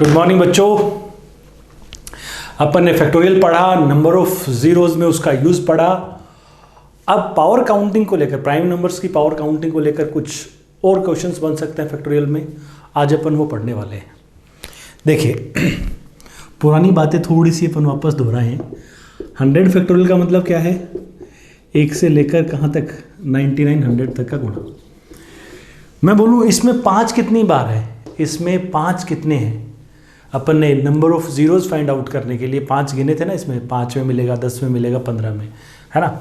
Good morning बच्चों। अपन ने factorial पढ़ा, नंबर ऑफ जीरोज में उसका यूज पढ़ा। अब पावर काउंटिंग को लेकर, प्राइम नंबर्स की पावर काउंटिंग को लेकर कुछ और क्वेश्चंस बन सकते हैं फैक्टोरियल में। आज अपन वो पढ़ने वाले हैं। देखिए, पुरानी बातें थोड़ी सी अपन वापस दोहराए हैं। 100 फैक्टोरियल का मतलब क्या है? 1 से लेकर कहाँ तक? 99 100 तक का गुणा। मैं बोलूँ इसमें 5 कितनी बार है? इसमें 5 कितने हैं? अपन ने number of zeros find out करने के लिए 5 गिने थे ना। इसमें 5 में मिलेगा, 10 में मिलेगा, 15 में, है ना।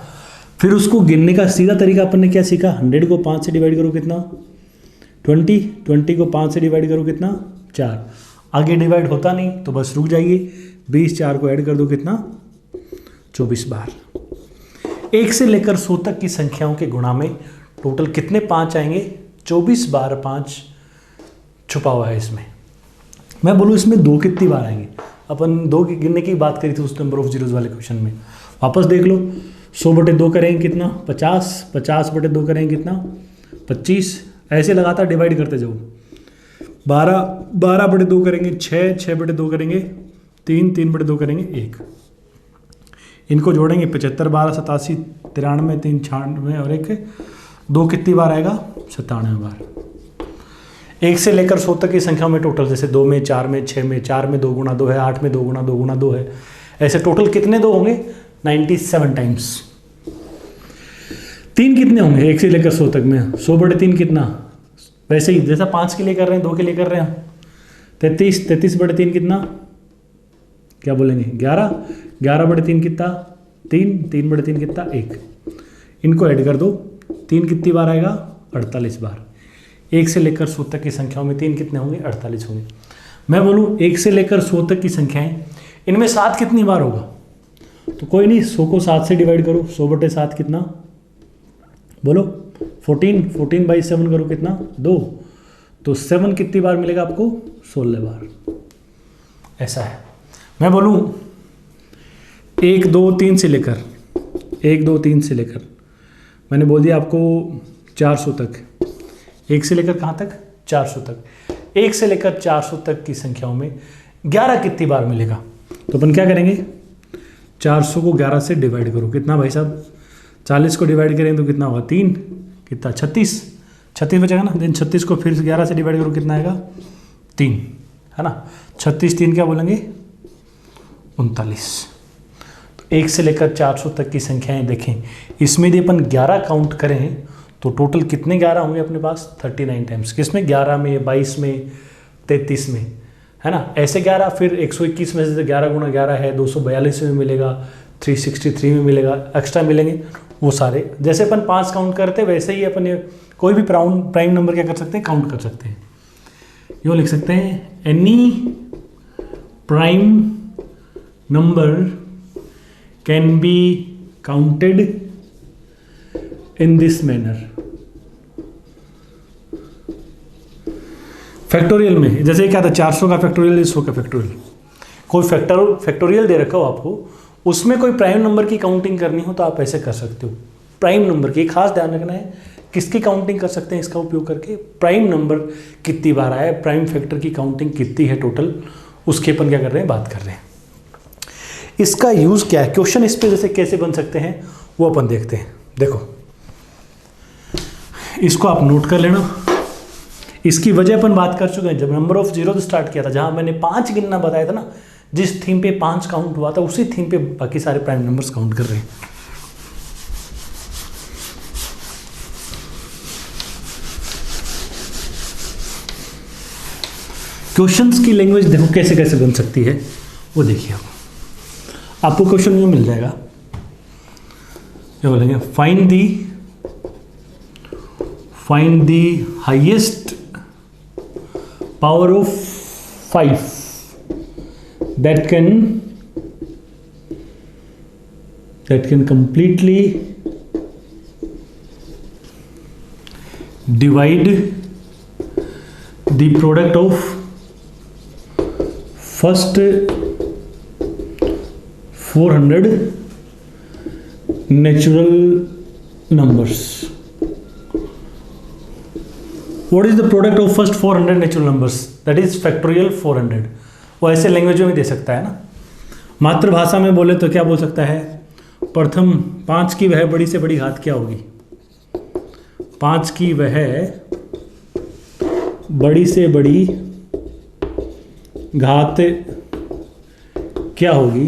फिर उसको गिनने का सीधा तरीका अपन ने क्या सीखा? 100 को 5 से डिवाइड करो कितना? 20 को 5 से डिवाइड करो कितना? 4। आगे डिवाइड होता नहीं तो बस रुक जाइए। 20 4 को ऐड कर दो कितना? 24 बार। 1 से लेकर 100 तक की संख्याओं के गुणा में टोटल कितने 5 आएंगे? 24 बार 5 छुपा हुआ है इसमें। मैं बोलूँ इसमें 2 कितनी बार आएंगे? अपन 2 की गिनने की बात करी थी उस नंबर ऑफ जीरोज वाले क्वेश्चन में। वापस देख लो। 100/2 करेंगे कितना? 50। 50/2 करेंगे कितना? 25। ऐसे लगातार डिवाइड करते जाओ। 12/2 करेंगे 6। 6/2 करेंगे 3। 3/2 करेंगे 1। इनको जोड़ेंगे 75 12 87 93 3 96 और 1 2 कितनी बार आएगा? 97 बार। 1 से लेकर 100 तक की संख्या में टोटल, जैसे 2 में, 4 में, 6 में, 4 में 2 गुणा 2 है, 8 में 2 गुणा 2 गुणा 2 है। ऐसे टोटल कितने 2 होंगे? 97 टाइम्स। 3 कितने होंगे 1 से लेकर 100 तक में? 100/3 कितना? वैसे ही जैसा 5 के लिए कर रहे हैं, 2 के लिए कर रहे हैं। 33। 33/3 कितना? क्या बोलेंगे? 11। 11/3 कितना? 3। 3/3 कितना? 1। इनको ऐड कर दो। 3 कितनी बार आएगा? 48 बार। 1 से लेकर 100 तक की संख्याओं में 3 कितने होंगे? 48 होंगे। मैं बोलूँ 1 से लेकर 100 तक की संख्याएं, इनमें 7 कितनी बार होगा? तो कोई नहीं, 100 को 7 से डिवाइड करो। 100/7 कितना? बोलो। 14। 14/7 करो कितना? 2। तो 7 कितनी बार मिलेगा आपको? 16 बार। ऐसा है। मैं बोलूँ 1 2 3 से लेकर 1 2 3 से लेकर मैंने बोल दिया आपको 400 तक। 1 से लेकर कहाँ तक? 400 तक। 1 से लेकर 400 तक की संख्याओं में 11 कितनी बार मिलेगा? तो अपन क्या करेंगे? 400 को 11 से डिवाइड करो कितना भाई साहब? 40 को डिवाइड करेंगे तो कितना होगा? 3। कितना? 36। 36 बचेगा ना। देन 36 को फिर से 11 से डिवाइड करो कितना आएगा? 3, है ना। 36 3 क्या बोलेंगे? 39। तो 1 से लेकर 400 तक की संख्याएं देखें, इसमें यदि अपन 11 काउंट करें तो टोटल कितने 11 होंगे अपने पास? 39 टाइम्स। किसमें? 11 में, 22 में, 33 में, है ना। ऐसे 11 फिर 121 में से 11 गुणा 11 है, 242 में मिलेगा, 363 में मिलेगा, एक्स्ट्रा मिलेंगे वो सारे। जैसे अपन 5 काउंट करते हैं वैसे ही अपन कोई भी प्राइम नंबर क्या कर सकते हैं? काउंट कर सकते हैं। यूँ लिख सकते हैं, any prime number can be counted in this manner. Factorial में जैसे क्या था? 400 का फैक्टोरियल, 100 का फैक्टोरियल। कोई फैक्टोरियल दे रखा हो आपको, उसमें कोई प्राइम नंबर की काउंटिंग करनी हो तो आप ऐसे कर सकते हो। प्राइम नंबर की खास ध्यान रखना है, किसकी काउंटिंग कर सकते हैं इसका उपयोग करके? प्राइम नंबर कितनी बार आया, प्राइम फैक्टर की काउंटिंग कितनी है टोटल, उसके अपन क्या कर रहे हैं? बात कर रहे हैं। इसका यूज क्या है? क्वेश्चन इस पे जैसे कैसे बन सकते हैं वो अपन देखते हैं। देखो, इसको आप नोट कर लेना। इसकी वजह अपन बात कर चुके हैं जब नंबर ऑफ जीरो स्टार्ट किया था, जहां मैंने 5 गिनना बताया था ना। जिस थीम पे 5 काउंट हुआ था उसी थीम पे बाकी सारे प्राइम नंबर्स काउंट कर रहे हैं। क्वेश्चंस की लैंग्वेज देखो कैसे कैसे बन सकती है वो देखिए। आपको क्वेश्चन में मिल जाएगा, क्या बोलेंगे? Find the highest power of 5 that can completely divide the product of first 400 natural numbers. What is the product of first 400 natural numbers? That is factorial 400. वो ऐसे लैंग्वेजों में दे सकता है ना। मातृभाषा में बोले तो क्या बोल सकता है, प्रथम 5 की वह बड़ी से बड़ी घात क्या होगी, 5 की वह बड़ी से बड़ी घात क्या होगी,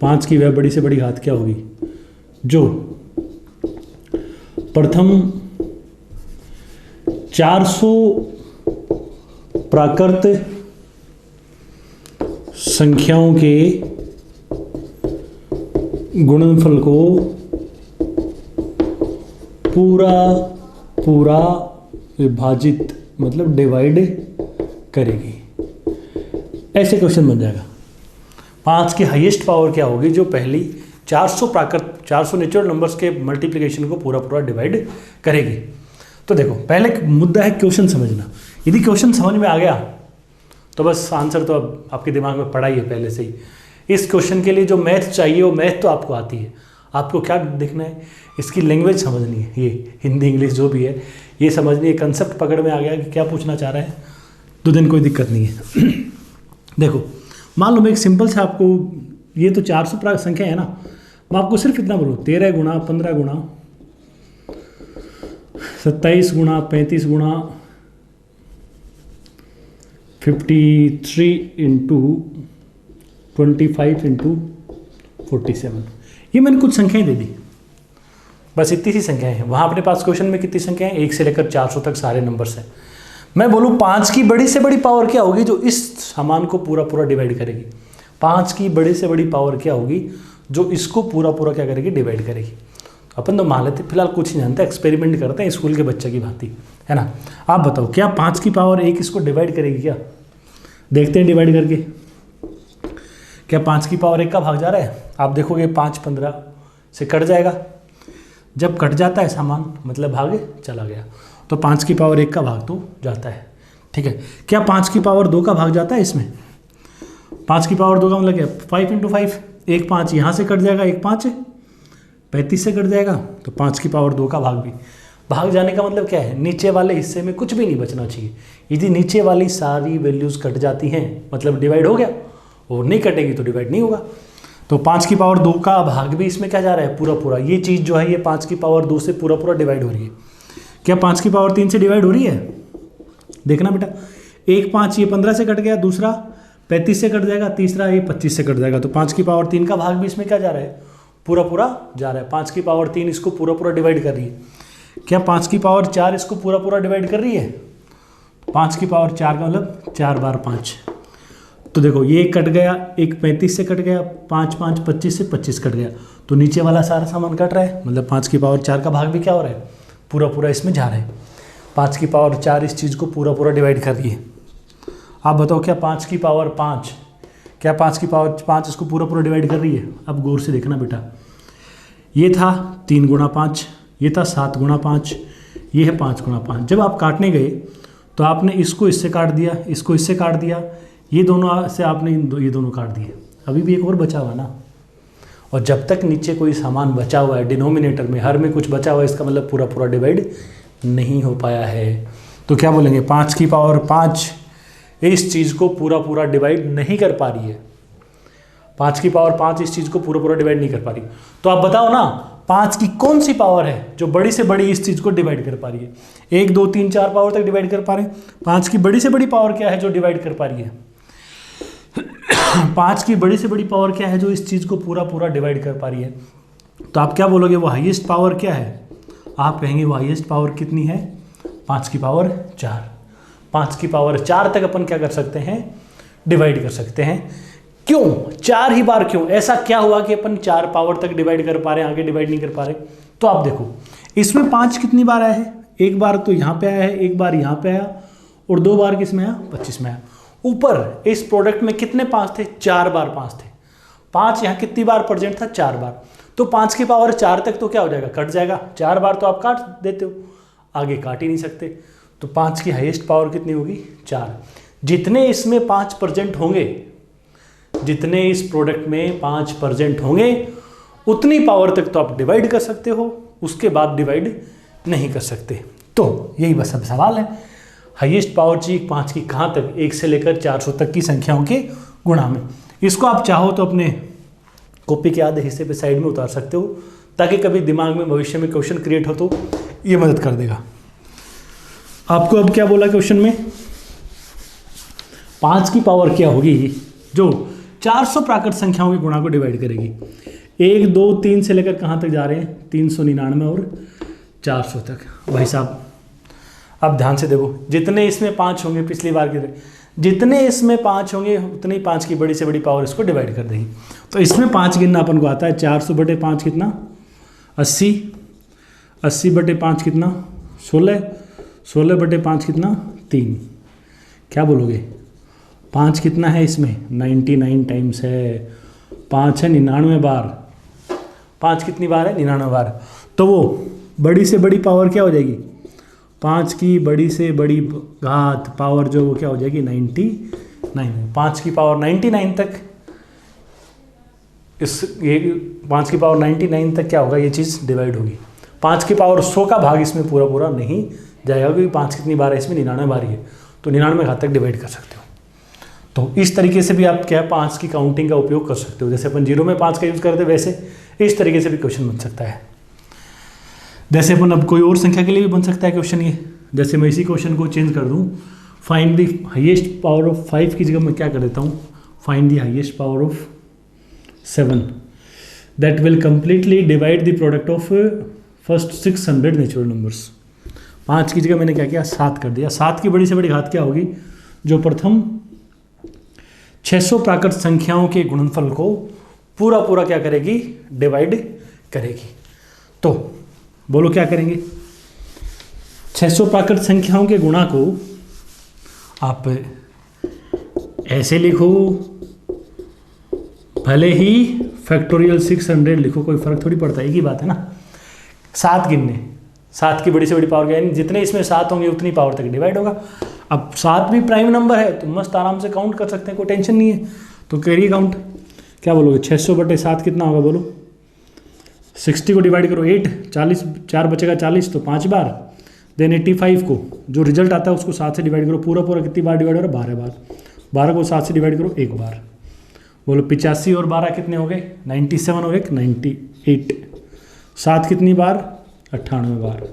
5 की वह बड़ी से बड़ी घात क्या होगी जो प्रथम 400 प्राकृत संख्याओं के गुणनफल को पूरा विभाजित मतलब डिवाइड करेगी। ऐसे क्वेश्चन बन जाएगा। 5 की हाईएस्ट पावर क्या होगी जो पहली 400 नेचुरल नंबर्स के मल्टीप्लिकेशन को पूरा डिवाइड करेगी। तो देखो पहले मुद्दा है क्वेश्चन समझना। यदि क्वेश्चन समझ में आ गया तो बस आंसर तो अब आपके दिमाग में पड़ा ही है पहले से ही। इस क्वेश्चन के लिए जो मैथ चाहिए वो मैथ तो आपको आती है। आपको क्या देखना है, इसकी लैंग्वेज समझनी है, ये हिंदी इंग्लिश जो भी है ये समझनी है। कंसेप्ट पकड़ में आ गया कि क्या पूछना चाह रहा है तो दिन कोई दिक्कत नहीं है। देखो मान लो मैं एक सिंपल से आपको, ये तो 400 संख्या है ना, मैं आपको सिर्फ इतना बोलूँ 13 गुणा 15 गुणा 27 गुणा 35 गुणा 53 इंटू 25 इंटू 47, ये मैंने कुछ संख्याएं दे दी, बस इतनी सी संख्याएं हैं। वहाँ अपने पास क्वेश्चन में कितनी संख्याएं हैं, 1 से लेकर 400 तक सारे नंबर्स हैं। मैं बोलूँ 5 की बड़ी से बड़ी पावर क्या होगी जो इस सामान को पूरा डिवाइड करेगी। 5 की बड़ी से बड़ी पावर क्या होगी जो इसको पूरा क्या करेगी, डिवाइड करेगी। अपन तो मान लेते फिलहाल कुछ नहीं जानते, एक्सपेरिमेंट करते हैं स्कूल के बच्चे की भांति, है ना। आप बताओ क्या 5 की पावर 1 इसको डिवाइड करेगी क्या, देखते हैं डिवाइड करके। क्या 5 की पावर 1 का भाग जा रहा है, आप देखोगे 5 15 से कट जाएगा। जब कट जाता है सामान मतलब भाग चला गया, तो 5 की पावर 1 का भाग तो जाता है, ठीक है। क्या 5 की पावर 2 का भाग जाता है इसमें, 5 की पावर 2 का मतलब क्या, 5 इंटू 5, 1 5 यहाँ से कट जाएगा, 1 5 35 से कट जाएगा, तो 5 की पावर 2 का भाग भी। भाग जाने का मतलब क्या है, नीचे वाले हिस्से में कुछ भी नहीं बचना चाहिए। यदि नीचे वाली सारी वैल्यूज़ कट जाती हैं मतलब डिवाइड हो गया, और नहीं कटेगी तो डिवाइड नहीं होगा। तो 5 की पावर 2 का भाग भी इसमें क्या जा रहा है, पूरा। ये चीज़ जो है ये 5 की पावर 2 से पूरा डिवाइड हो रही है। क्या 5 की पावर 3 से डिवाइड हो रही है, देखना बेटा, 1 5 ये 15 से कट गया, दूसरा 35 से कट जाएगा, तीसरा ये 25 से कट जाएगा। तो 5 की पावर 3 का भाग भी इसमें क्या जा रहा है, पूरा जा रहा है। 5 की पावर 3 इसको पूरा डिवाइड कर रही है। क्या 5 की पावर 4 इसको पूरा डिवाइड कर रही है, 5 की पावर 4 का मतलब 4 बार 5। तो देखो ये कट गया, एक 35 से कट गया, 5 5 25 से 25 कट गया, तो नीचे वाला सारा सामान कट रहा है, मतलब 5 की पावर 4 का भाग भी क्या हो रहा है, पूरा इसमें जा रहा है। 5 की पावर 4 इस चीज़ को पूरा डिवाइड कर रही है। आप बताओ क्या 5 की पावर 5, क्या 5 की पावर 5 इसको पूरा डिवाइड कर रही है। अब गौर से देखना बेटा, ये था 3 गुणा 5, ये था 7 गुणा 5, ये है 5 गुणा 5। जब आप काटने गए तो आपने इसको इससे काट दिया, इसको इससे काट दिया, ये दोनों से आपने ये दोनों काट दिए, अभी भी एक और बचा हुआ ना। और जब तक नीचे कोई सामान बचा हुआ है डिनोमिनेटर में, हर में कुछ बचा हुआ है, इसका मतलब पूरा डिवाइड नहीं हो पाया है। तो क्या बोलेंगे, 5 की पावर 5 इस चीज़ को पूरा डिवाइड नहीं कर पा रही है। 5 की पावर 5 इस चीज़ को पूरा डिवाइड नहीं कर पा रही। तो आप बताओ ना 5 की कौन सी पावर है जो बड़ी से बड़ी इस चीज़ को डिवाइड कर पा रही है। 1 2 3 4 पावर तक डिवाइड कर पा रहे हैं। 5 की बड़ी से बड़ी पावर क्या है जो डिवाइड कर पा रही है, 5 की बड़ी से बड़ी पावर क्या है जो इस चीज़ को पूरा डिवाइड कर पा रही है। तो आप क्या बोलोगे, वो हाईएस्ट पावर क्या है, आप कहेंगे वो हाईएस्ट पावर कितनी है, 5 की पावर 4। 5 की पावर 4 तक अपन क्या कर सकते हैं, डिवाइड कर सकते हैं। क्यों 4 ही बार, क्यों ऐसा क्या हुआ कि अपन 4 पावर तक डिवाइड कर पा रहे हैं, आगे डिवाइड नहीं कर पा रहे। तो आप देखो इसमें 5 कितनी बार आया है, एक बार तो यहाँ पे आया है, एक बार यहाँ पे आया, और 2 बार किस में आया, 25 में आया। ऊपर इस प्रोडक्ट में कितने 5 थे, 4 बार 5 थे। 5 यहाँ कितनी बार प्रेजेंट था, 4 बार। तो 5 की पावर 4 तक तो क्या हो जाएगा, कट जाएगा। 4 बार तो आप काट देते हो, आगे काट ही नहीं सकते। तो 5 की हाईएस्ट पावर कितनी होगी, 4। जितने इसमें 5 प्रेजेंट होंगे, जितने इस प्रोडक्ट में 5 प्रेजेंट होंगे, उतनी पावर तक तो आप डिवाइड कर सकते हो, उसके बाद डिवाइड नहीं कर सकते। तो यही बस अब सवाल है। हाईएस्ट पावर चाहिए 5 की, कहाँ तक, 1 से लेकर 400 तक की संख्याओं के गुणा में। इसको आप चाहो तो अपने कॉपी के आधे हिस्से पे साइड में उतार सकते हो, ताकि कभी दिमाग में भविष्य में क्वेश्चन क्रिएट हो तो ये मदद कर देगा आपको। अब क्या बोला क्वेश्चन में, 5 की पावर क्या होगी जो 400 प्राकृत संख्याओं के गुणा को डिवाइड करेगी। 1 2 3 से लेकर कहाँ तक जा रहे हैं, 399 और 400 तक। भाई साहब अब ध्यान से देखो, जितने इसमें 5 होंगे, पिछली बार की जितने इसमें 5 होंगे उतने ही 5 की बड़ी से बड़ी पावर इसको डिवाइड कर देगी। तो इसमें 5 गिनना अपन को आता है, 400/5 कितना 80, 80/5 कितना 16, 16/5 कितना 3। क्या बोलोगे, 5 कितना है इसमें, 99 टाइम्स है, 5 है 99 बार, 5 कितनी बार है 99 बार। तो वो बड़ी से बड़ी पावर क्या हो जाएगी, 5 की बड़ी से बड़ी घात पावर जो वो क्या हो जाएगी 99। 5 की पावर 99 तक, ये 5 की पावर 99 तक क्या होगा, ये चीज़ डिवाइड होगी। 5 की पावर 100 का भाग इसमें पूरा पूरा नहीं जाएगा, क्योंकि 5 कितनी बार है इसमें 99 बार ही है, तो 99 घात तक डिवाइड कर सकते हो। तो इस तरीके से भी आप क्या 5 की काउंटिंग का उपयोग कर सकते हो। जैसे अपन 0 में 5 का यूज़ करते वैसे इस तरीके से भी क्वेश्चन बन सकता है। जैसे अपन अब कोई और संख्या के लिए भी बन सकता है क्वेश्चन ये। जैसे मैं इसी क्वेश्चन को चेंज कर दूं, find the highest power of 5 की जगह मैं क्या कर देता हूँ, find the highest power of 7 that will completely divide the product of first 600 natural numbers. 5 की जगह मैंने क्या किया, 7 कर दिया। 7 की बड़ी से बड़ी घात क्या होगी, जो प्रथम 600 प्राकृत संख्याओं के गुणनफल को पूरा पूरा क्या करेगी, डिवाइड करेगी। तो बोलो क्या करेंगे, 600 प्राकृत संख्याओं के गुणा को आप ऐसे लिखो, भले ही फैक्टोरियल 600 लिखो, कोई फर्क थोड़ी पड़ता है, एक ही बात है ना। 7 गिनने, 7 की बड़ी से बड़ी पावर यानी जितने इसमें 7 होंगे उतनी पावर तक डिवाइड होगा। अब 7 भी प्राइम नंबर है तो मस्त आराम से काउंट कर सकते हैं, कोई टेंशन नहीं है। तो करिए काउंट, क्या बोलोगे, 600/7 कितना होगा बोलो, 60 को डिवाइड करो 8, 40 4 बचेगा 40, तो 5 बार। देन 85 को जो रिजल्ट आता है उसको 7 से डिवाइड करो, पूरा पूरा कितनी बार डिवाइड हो रहा है, 12 बार। 12 को 7 से डिवाइड करो 1 बार। बोलो 85 और 12 कितने हो गए, 97 और 1 98। 7 कितनी बार, 98 बार।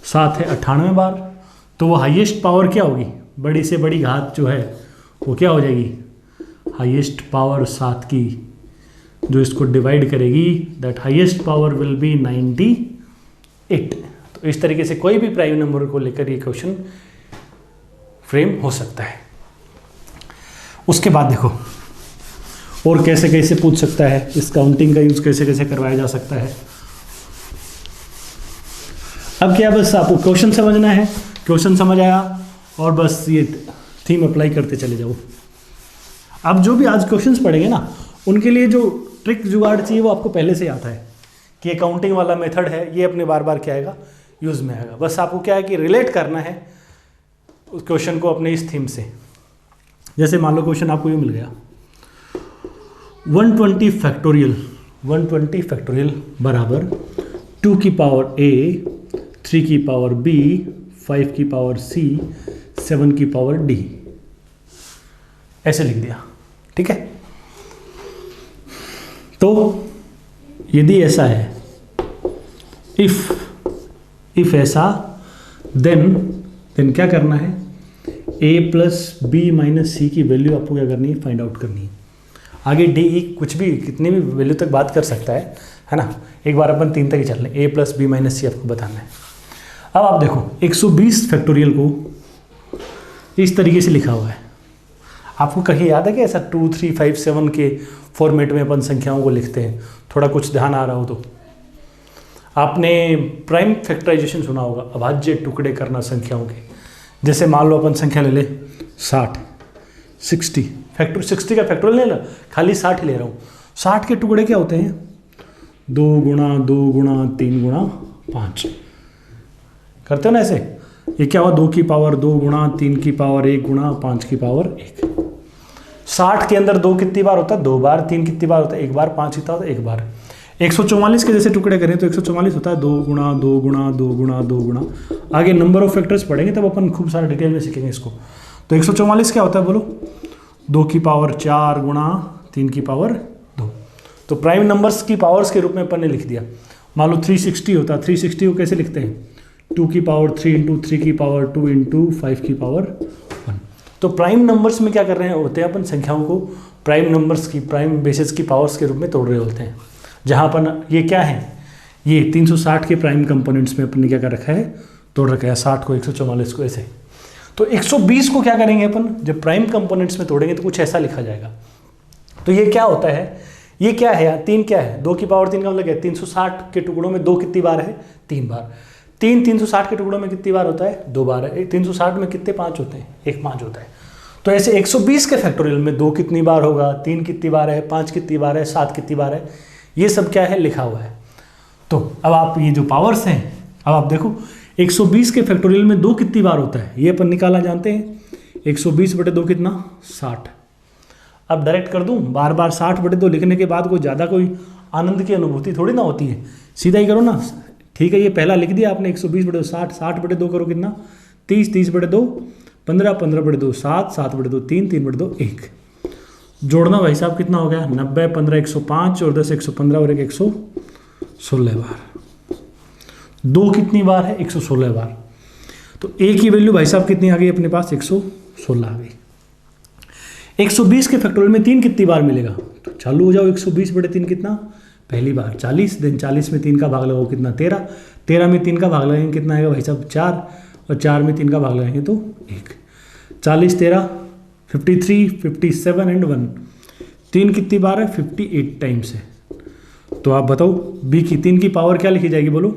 7 है 98 बार। तो वो हाईएस्ट पावर क्या होगी, बड़ी से बड़ी घात जो है वो क्या हो जाएगी, हाईएस्ट पावर 7 की जो इसको डिवाइड करेगी, that highest power will be 98। तो इस तरीके से कोई भी प्राइम नंबर को लेकर ये क्वेश्चन फ्रेम हो सकता है। उसके बाद देखो और कैसे कैसे पूछ सकता है, इस काउंटिंग का यूज कैसे कैसे करवाया जा सकता है। अब क्या बस आपको क्वेश्चन समझना है, क्वेश्चन समझ आया और बस ये थीम अप्लाई करते चले जाओ। अब जो भी आज क्वेश्चंस पढ़ेंगे ना, उनके लिए जो ट्रिक जुगाड़ चाहिए वो आपको पहले से आता है कि ये काउंटिंग वाला मेथड है, ये अपने बार बार क्या आएगा, यूज़ में आएगा। बस आपको क्या है कि रिलेट करना है उस क्वेश्चन को अपने इस थीम से। जैसे मान लो क्वेश्चन आपको ये मिल गया, 120 फैक्टोरियल बराबर 2 की पावर a, 3 की पावर b, 5 की पावर c, 7 की पावर d, ऐसे लिख दिया। ठीक है, तो यदि ऐसा है, इफ ऐसा, देन क्या करना है, a प्लस बी माइनस सी की वैल्यू आपको क्या करनी है, फाइंड आउट करनी है। आगे डी ई कुछ भी कितनी भी वैल्यू तक बात कर सकता है ना। एक बार अपन 3 तक ही चल लें, a प्लस बी माइनस सी आपको बताना है। अब आप देखो 120 फैक्टोरियल को इस तरीके से लिखा हुआ है। आपको कहीं याद है कि ऐसा 2, 3, 5, 7 के फॉर्मेट में अपन संख्याओं को लिखते हैं, थोड़ा कुछ ध्यान आ रहा हो तो। आपने प्राइम फैक्टराइजेशन सुना होगा, अभाज्य टुकड़े करना संख्याओं के। जैसे मान लो अपन संख्या ले ले 60, 60 फैक्टर 60 का फैक्टोरियल ले ला, खाली 60 ले रहा हूँ। 60 के टुकड़े क्या होते हैं, 2 गुणा 2 गुणा 3 गुणा 5 करते हो ना ऐसे। ये क्या हुआ, 2 की पावर 2 गुणा 3 की पावर 1 गुणा 5 की पावर 1। 60 के अंदर 2 कितनी बार होता है, 2 बार। 3 कितनी बार होता है, 1 बार। 5 कितना होता है, 1 बार। 144 के जैसे टुकड़े करें तो 144 होता है 2 गुणा 2 गुणा 2 गुणा 2 गुणा। आगे नंबर ऑफ फैक्टर्स पढ़ेंगे तब अपन खूब सारा डिटेल में सीखेंगे इसको। तो 144 क्या होता है बोलो, 2 की पावर 4 गुणा 3 की पावर 2। तो प्राइम नंबर्स की पावर्स के रूप में अपन ने लिख दिया। मान लो 360 होता है, 360 को कैसे लिखते हैं, 2 की पावर 3 इंटू 3 की पावर 2 इंटू 5 की पावर 1। तो प्राइम नंबर्स में क्या कर रहे हैं होते हैं अपन, संख्याओं को प्राइम नंबर्स की प्राइम बेसिस की पावर्स के रूप में तोड़ रहे होते हैं। जहाँ अपन ये क्या है, ये 360 के प्राइम कंपोनेंट्स में अपन ने क्या कर रखा है, तोड़ रखा है 60 को 144 को ऐसे। तो 120 को क्या करेंगे अपन, जब प्राइम कंपोनेंट्स में तोड़ेंगे तो कुछ ऐसा लिखा जाएगा। तो ये क्या होता है, ये क्या है यार, 3 क्या है, 2 की पावर 3 का मतलब है 360 के टुकड़ों में 2 कितनी बार है, 3 बार। 3 360 के टुकड़ों में कितनी बार होता है, 2 बार है। 360 में कितने 5 होते हैं, 1 5 होता है। तो ऐसे 120 के फैक्टोरियल में 2 कितनी बार होगा, 3 कितनी बार है, 5 कितनी बार है, 7 कितनी बार है, ये सब क्या है लिखा हुआ है। तो अब आप ये जो पावर्स हैं, अब आप देखो 120 के फैक्टोरियल में 2 कितनी बार होता है, ये अपन निकाला जानते हैं। 120/2 कितना, 60। अब डायरेक्ट कर दूं, बार बार 60/2 लिखने के बाद कोई ज़्यादा कोई आनंद की अनुभूति थोड़ी ना होती है, सीधा ही करो ना। ठीक है, ये पहला लिख दिया आपने 120/2 60, 60/2 करो कितना 30, 30/2 15, 15/2 7, 7/2 3, 3/2 1। जोड़ना भाई साहब कितना हो गया, 90, 15 105 और 10 115 और 1 116 बार। 2 कितनी बार है, 116 बार। तो ए की वैल्यू भाई साहब कितनी आ गई अपने पास, 116 आ गई। 120 के फैक्टोरियल में 3 कितनी बार मिलेगा, तो चालू हो जाओ। 120/3 कितना, पहली बार 40, देन 40 में 3 का भाग लगाओ कितना 13, 13 में 3 का भाग लगाएंगे कितना आएगा भाई साहब 4, और 4 में 3 का भाग लगाएंगे तो 1। 40 13 53 57 एंड 1, 3 कितनी बार है, 58 टाइम्स है। तो आप बताओ बी की 3 की पावर क्या लिखी जाएगी बोलो,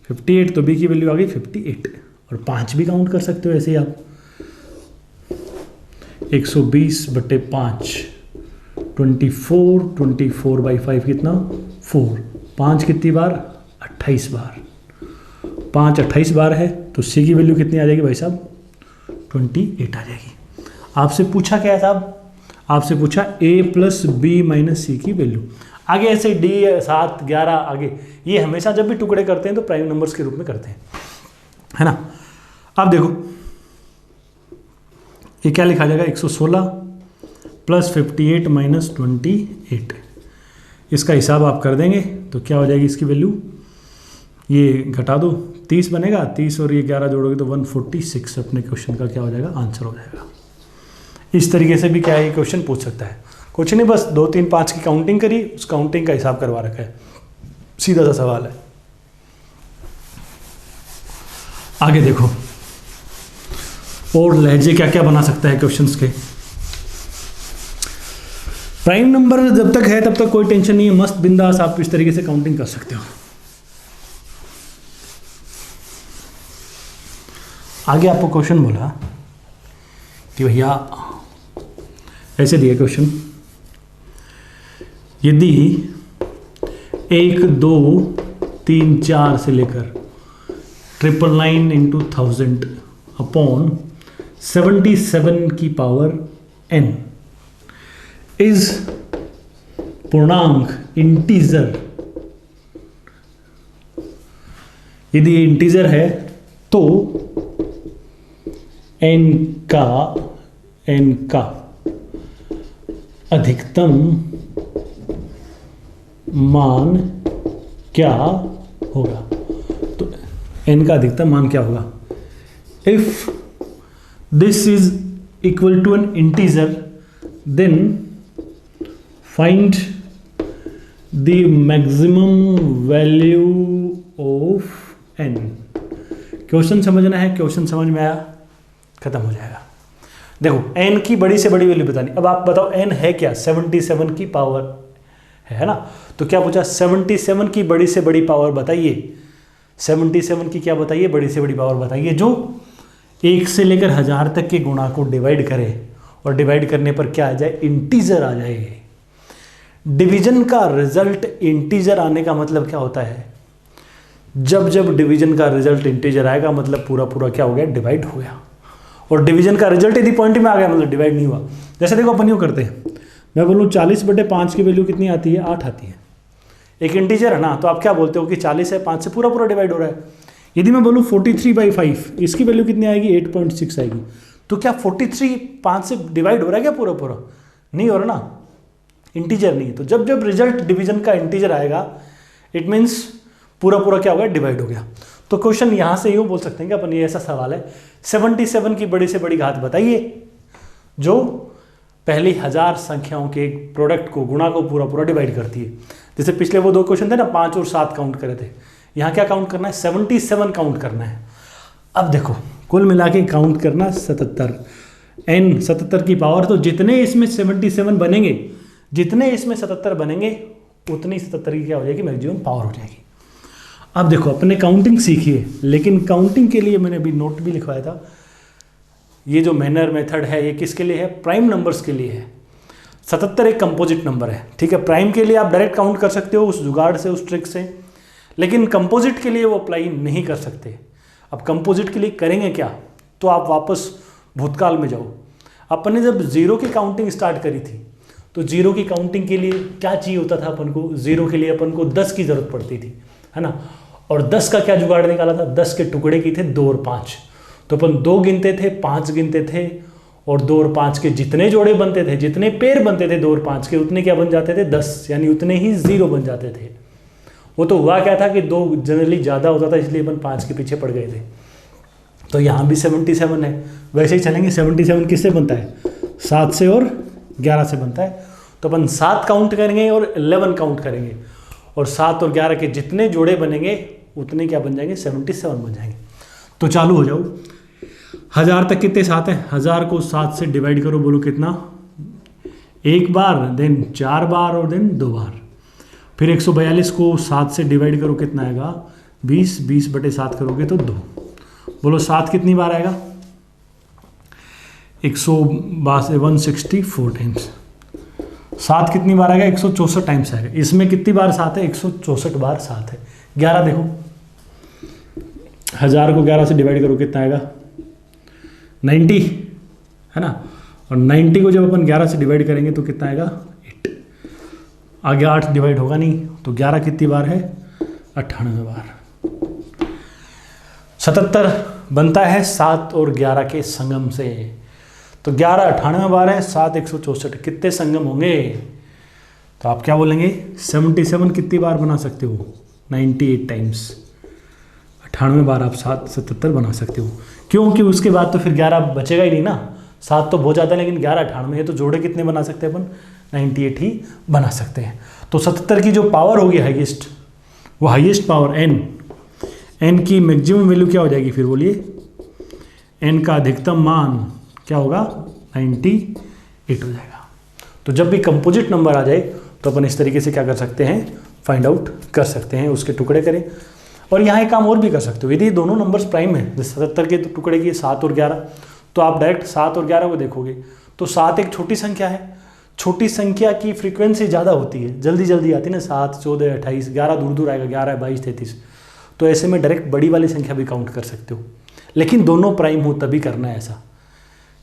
58। तो बी की वैल्यू आ गई 58। और 5 भी काउंट कर सकते हो ऐसे ही आप, 120/5 24, 24/5 कितना 4, 5 कितनी बार 28 बार, 5 28 बार है। तो सी की वैल्यू कितनी आ जाएगी भाई साहब, 28 आ जाएगी। आपसे पूछा क्या है साहब, आपसे पूछा a + b - c की वैल्यू। आगे ऐसे d 7 11 आगे, ये हमेशा जब भी टुकड़े करते हैं तो प्राइम नंबर्स के रूप में करते हैं, है ना। अब देखो ये क्या लिखा जाएगा, 116 + 58 - 28। इसका हिसाब आप कर देंगे तो क्या हो जाएगी इसकी वैल्यू, ये घटा दो 30 बनेगा, 30 और ये 11 जोड़ोगे तो 146 अपने क्वेश्चन का क्या हो जाएगा, आंसर हो जाएगा। इस तरीके से भी क्या है, ये क्वेश्चन पूछ सकता है। कुछ नहीं, बस 2 3 5 की काउंटिंग करी, उस काउंटिंग का हिसाब करवा रखा है, सीधा सा सवाल है। आगे देखो और लहजे क्या क्या बना सकता है क्वेश्चंस के। प्राइम नंबर जब तक है तब तक कोई टेंशन नहीं है, मस्त बिंदास आप इस तरीके से काउंटिंग कर सकते हो। आगे आपको क्वेश्चन बोला कि भैया ऐसे दिया क्वेश्चन, यदि 1 2 3 4 से लेकर 999 × 1000 अपॉन 77 की पावर n इज पूर्णांक इंटीजर, यदि इंटीजर है तो n का अधिकतम मान क्या होगा। तो n का अधिकतम मान क्या होगा, if this is equal to an integer then find the maximum value of n। Question समझना है, क्वेश्चन समझ में आया, खत्म हो जाएगा। देखो n की बड़ी से बड़ी वैल्यू बतानी। अब आप बताओ n है क्या, 77 की पावर है ना। तो क्या पूछा, 77 की बड़ी से बड़ी पावर बताइए, 77 की क्या बताइए, बड़ी से बड़ी पावर बताइए जो 1 से लेकर 1000 तक के गुणा को डिवाइड करे, और डिवाइड करने पर क्या आ जाए, इंटीजर आ जाए। डिवीजन का रिजल्ट इंटीजर आने का मतलब क्या होता है, जब जब डिवीजन का रिजल्ट इंटीजर आएगा मतलब पूरा पूरा क्या हो गया, डिवाइड हो गया। और डिवीजन का रिजल्ट यदि पॉइंट में आ गया मतलब डिवाइड नहीं हुआ। जैसे देखो अपन यूँ करते हैं, मैं बोलूँ 40/5 की वैल्यू कितनी आती है, 8 आती है। एक इंटीजर है ना, तो आप क्या बोलते हो कि 40 है, 5 से पूरा पूरा डिवाइड हो रहा है। यदि मैं बोलूँ 43/5, इसकी वैल्यू कितनी आएगी, 8.6 आएगी। तो क्या 43 5 से डिवाइड हो रहा है क्या पूरा पूरा? नहीं हो रहा ना, इंटीजर नहीं है। तो जब जब रिजल्ट डिवीजन का इंटीजर आएगा, इट मीन्स पूरा पूरा क्या हो गया, डिवाइड हो गया। तो क्वेश्चन यहाँ से यूँ बोल सकते हैं कि अपन, ये ऐसा सवाल है, 77 की बड़ी से बड़ी घात बताइए जो पहली 1000 संख्याओं के प्रोडक्ट को, गुणा को पूरा पूरा डिवाइड करती है। जैसे पिछले वो 2 क्वेश्चन थे ना, 5 और 7 काउंट करे थे, यहाँ क्या काउंट करना है, 77 काउंट करना है। अब देखो कुल मिला के काउंट करना 77, n 77 की पावर, तो जितने इसमें 77 बनेंगे, जितने इसमें 77 बनेंगे, उतनी 77 की क्या हो जाएगी, मैक्सिमम पावर हो जाएगी। अब देखो अपने काउंटिंग सीखिए, लेकिन काउंटिंग के लिए मैंने अभी नोट भी लिखवाया था। ये जो मैनर मेथड है, ये किसके लिए है, प्राइम नंबर्स के लिए है। 77 एक कंपोजिट नंबर है, ठीक है। प्राइम के लिए आप डायरेक्ट काउंट कर सकते हो उस जुगाड़ से, उस ट्रिक से, लेकिन कंपोजिट के लिए वो अप्लाई नहीं कर सकते। अब कंपोजिट के लिए करेंगे क्या, तो आप वापस भूतकाल में जाओ। अपन ने जब जीरो की काउंटिंग स्टार्ट करी थी, तो जीरो की काउंटिंग के लिए क्या चाहिए होता था अपन को, जीरो के लिए अपन को 10 की जरूरत पड़ती थी, है ना। और 10 का क्या जुगाड़ निकाला था, 10 के टुकड़े की थे 2 और 5, तो अपन 2 गिनते थे, 5 गिनते थे, और 2 और 5 के जितने जोड़े बनते थे, जितने पेयर बनते थे 2 और 5 के, उतने क्या बन जाते थे, 10, यानी उतने ही जीरो बन जाते थे। वो तो हुआ क्या था कि 2 जनरली ज़्यादा होता था, इसलिए अपन 5 के पीछे पड़ गए थे। तो यहाँ भी 77 है, वैसे ही चलेंगे। 77 किससे बनता है, 7 से और 11 से बनता है। तो अपन 7 काउंट करेंगे और 11 काउंट करेंगे, और 7 और 11 के जितने जोड़े बनेंगे उतने क्या बन जाएंगे, 77 बन जाएंगे। तो चालू हो जाओ। 1000 तक कितने 7 हैं, 1000 को 7 से डिवाइड करो, बोलो कितना, 1 बार, देन 4 बार, और देन 2 बार। फिर 142 को 7 से डिवाइड करो, कितना आएगा, 20, 20/7 करोगे तो 2। बोलो 7 कितनी बार आएगा, 164 टाइम्स। 7 कितनी बार आएगा, 164 टाइम्स आएगा। इसमें कितनी बार 7 है, 164 बार 7 है। 11 देखो, 1000 को 11 से डिवाइड करो, कितना आएगा, 90, है ना। और 90 को जब अपन 11 से डिवाइड करेंगे तो कितना आएगा, 8। आगे 8 डिवाइड होगा नहीं, तो 11 कितनी बार है, 98 बार। 77 बनता है 7 और 11 के संगम से। तो 11 98 बार है, 7 164, कितने संगम होंगे, तो आप क्या बोलेंगे, 77 कितनी बार बना सकते हो, 98 टाइम्स। 98 बार आप 77 बना सकते हो, क्योंकि उसके बाद तो फिर 11 बचेगा ही नहीं ना। 7 तो बहुत ज़्यादा, लेकिन 11 98 है, तो जोड़े कितने बना सकते हैं अपन, 98 ही बना सकते हैं। तो 77 की जो पावर होगी हाईएस्ट, वो हाईएस्ट पावर n की मैक्सिमम वैल्यू क्या हो जाएगी, फिर बोलिए, n का अधिकतम मान क्या होगा, 98 हो जाएगा। तो जब भी कंपोजिट नंबर आ जाए तो अपन इस तरीके से क्या कर सकते हैं, फाइंड आउट कर सकते हैं, उसके टुकड़े करें। और यहाँ एक काम और भी कर सकते हो, यदि दोनों नंबर्स प्राइम है, जैसे 77 के टुकड़े की 7 और 11, तो आप डायरेक्ट 7 और 11 को देखोगे तो 7 एक छोटी संख्या है, छोटी संख्या की फ्रीक्वेंसी ज़्यादा होती है, जल्दी जल्दी आती है ना, 7 14 28, 11 दूर दूर आएगा, 11 22 33। तो ऐसे में डायरेक्ट बड़ी वाली संख्या भी काउंट कर सकते हो, लेकिन दोनों प्राइम हो तभी करना है ऐसा।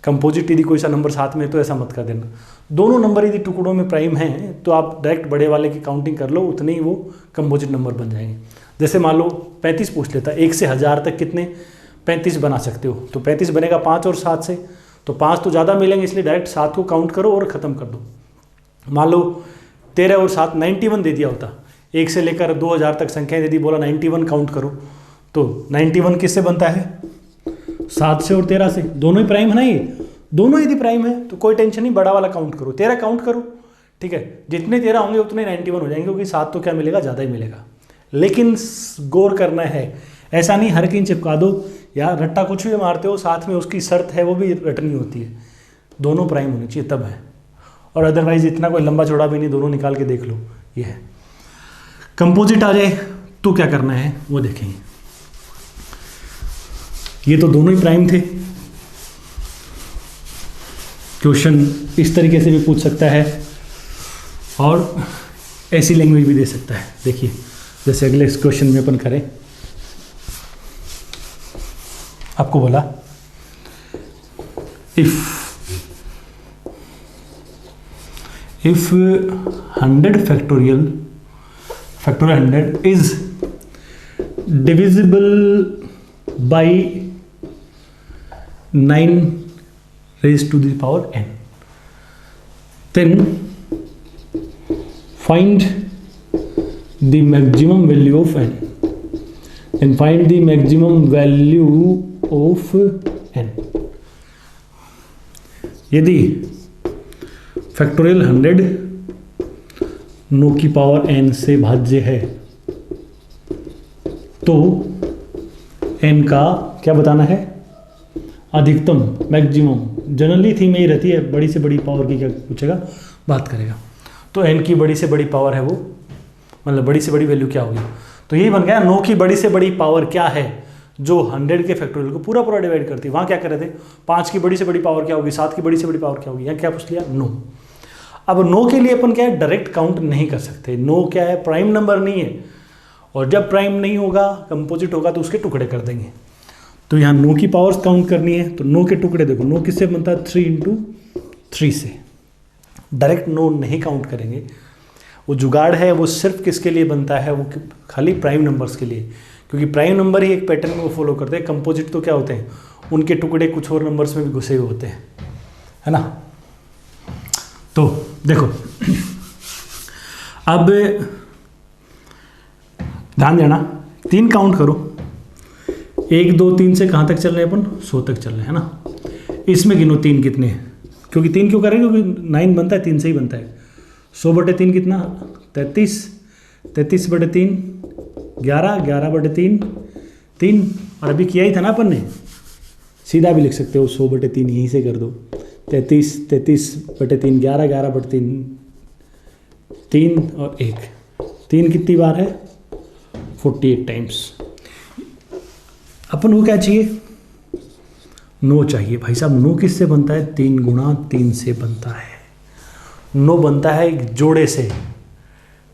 कंपोजिट यदि कोई सा नंबर साथ में है तो ऐसा मत कर देना। दोनों नंबर यदि टुकड़ों में प्राइम हैं तो आप डायरेक्ट बड़े वाले की काउंटिंग कर लो, उतने ही वो कंपोजिट नंबर बन जाएंगे। जैसे मान लो 35 पूछ लेता है, 1 से 1000 तक कितने 35 बना सकते हो, तो 35 बनेगा 5 और 7 से, तो 5 तो ज़्यादा मिलेंगे, इसलिए डायरेक्ट 7 को काउंट करो और ख़त्म कर दो। मान लो 13 और 7 91 दे दिया होता, 1 से लेकर 2000 तक संख्याएं दे दी, बोला 91 काउंट करो, तो 91 किससे बनता है, 7 से और 13 से। दोनों ही प्राइम है ना, ये दोनों यदि प्राइम है तो कोई टेंशन नहीं, बड़ा वाला काउंट करो, 13 काउंट करो, ठीक है। जितने 13 होंगे उतने 91 हो जाएंगे, क्योंकि 7 तो क्या मिलेगा, ज़्यादा ही मिलेगा। लेकिन गौर करना है, ऐसा नहीं हर किन चिपका दो, या रट्टा कुछ भी मारते हो, साथ में उसकी शर्त है वो भी रटनी होती है, दोनों प्राइम होनी चाहिए तब है। और अदरवाइज इतना कोई लंबा चौड़ा भी नहीं, दोनों निकाल के देख लो। ये है कंपोजिट आ जाए तो क्या करना है वो देखेंगे। ये तो दोनों ही प्राइम थे। क्वेश्चन इस तरीके से भी पूछ सकता है और ऐसी लैंग्वेज भी दे सकता है। देखिए जैसे अगले क्वेश्चन में अपन करें, आपको बोला if 100 factorial factorial 100 is divisible by 9 raised to the power n, then find the maximum value of n, then find the maximum value of n. यदि फैक्टोरियल 100 9 की पावर n से भाज्य है तो n का क्या बताना है, अधिकतम, मैक्सिमम। जनरली थीम यही रहती है, बड़ी से बड़ी पावर की क्या पूछेगा, बात करेगा। तो n की बड़ी से बड़ी पावर है वो, मतलब बड़ी से बड़ी वैल्यू क्या होगी, तो यही बन गया 9 की बड़ी से बड़ी पावर क्या है जो 100 के फैक्टोरियल को पूरा पूरा डिवाइड करती है। वहाँ क्या कर रहे थे, 5 की बड़ी से बड़ी पावर क्या होगी, 7 की बड़ी से बड़ी पावर क्या होगी, यहाँ क्या पूछ लिया 9। अब 9 के लिए अपन क्या है, डायरेक्ट काउंट नहीं कर सकते। 9 क्या है, प्राइम नंबर नहीं है, और जब प्राइम नहीं होगा, कंपोजिट होगा, तो उसके टुकड़े कर देंगे। तो यहाँ 9 की पावर्स काउंट करनी है, तो 9 के टुकड़े देखो, 9 किससे बनता है, 3 × 3 से। डायरेक्ट 9 नहीं काउंट करेंगे, वो जुगाड़ है वो सिर्फ किसके लिए बनता है, वो खाली प्राइम नंबर्स के लिए, क्योंकि प्राइम नंबर ही एक पैटर्न को फॉलो करते हैं। कंपोजिट तो क्या होते हैं, उनके टुकड़े कुछ और नंबर्स में भी घुसे हुए होते हैं, है ना। तो देखो अब ध्यान देना, 3 काउंट करो, 1 2 3 से कहाँ तक चल रहे हैं अपन, 100 तक चल रहे हैं ना। इसमें गिनो 3 कितने हैं, क्योंकि 3 क्यों करेंगे, क्योंकि 9 बनता है 3 से ही बनता है। 100/3 कितना, 33, 33/3 11, 11/3 3, और अभी किया ही था ना अपन ने, सीधा भी लिख सकते हो, 100/3 यहीं से कर दो, 33, 33/3 11, 11/3 3 और 1, 3 कितनी बार है, 48 टाइम्स। अपन को क्या चाहिए, 9 चाहिए। भाई साहब 9 किससे बनता है, 3 × 3 से बनता है। 9 बनता है एक जोड़े से,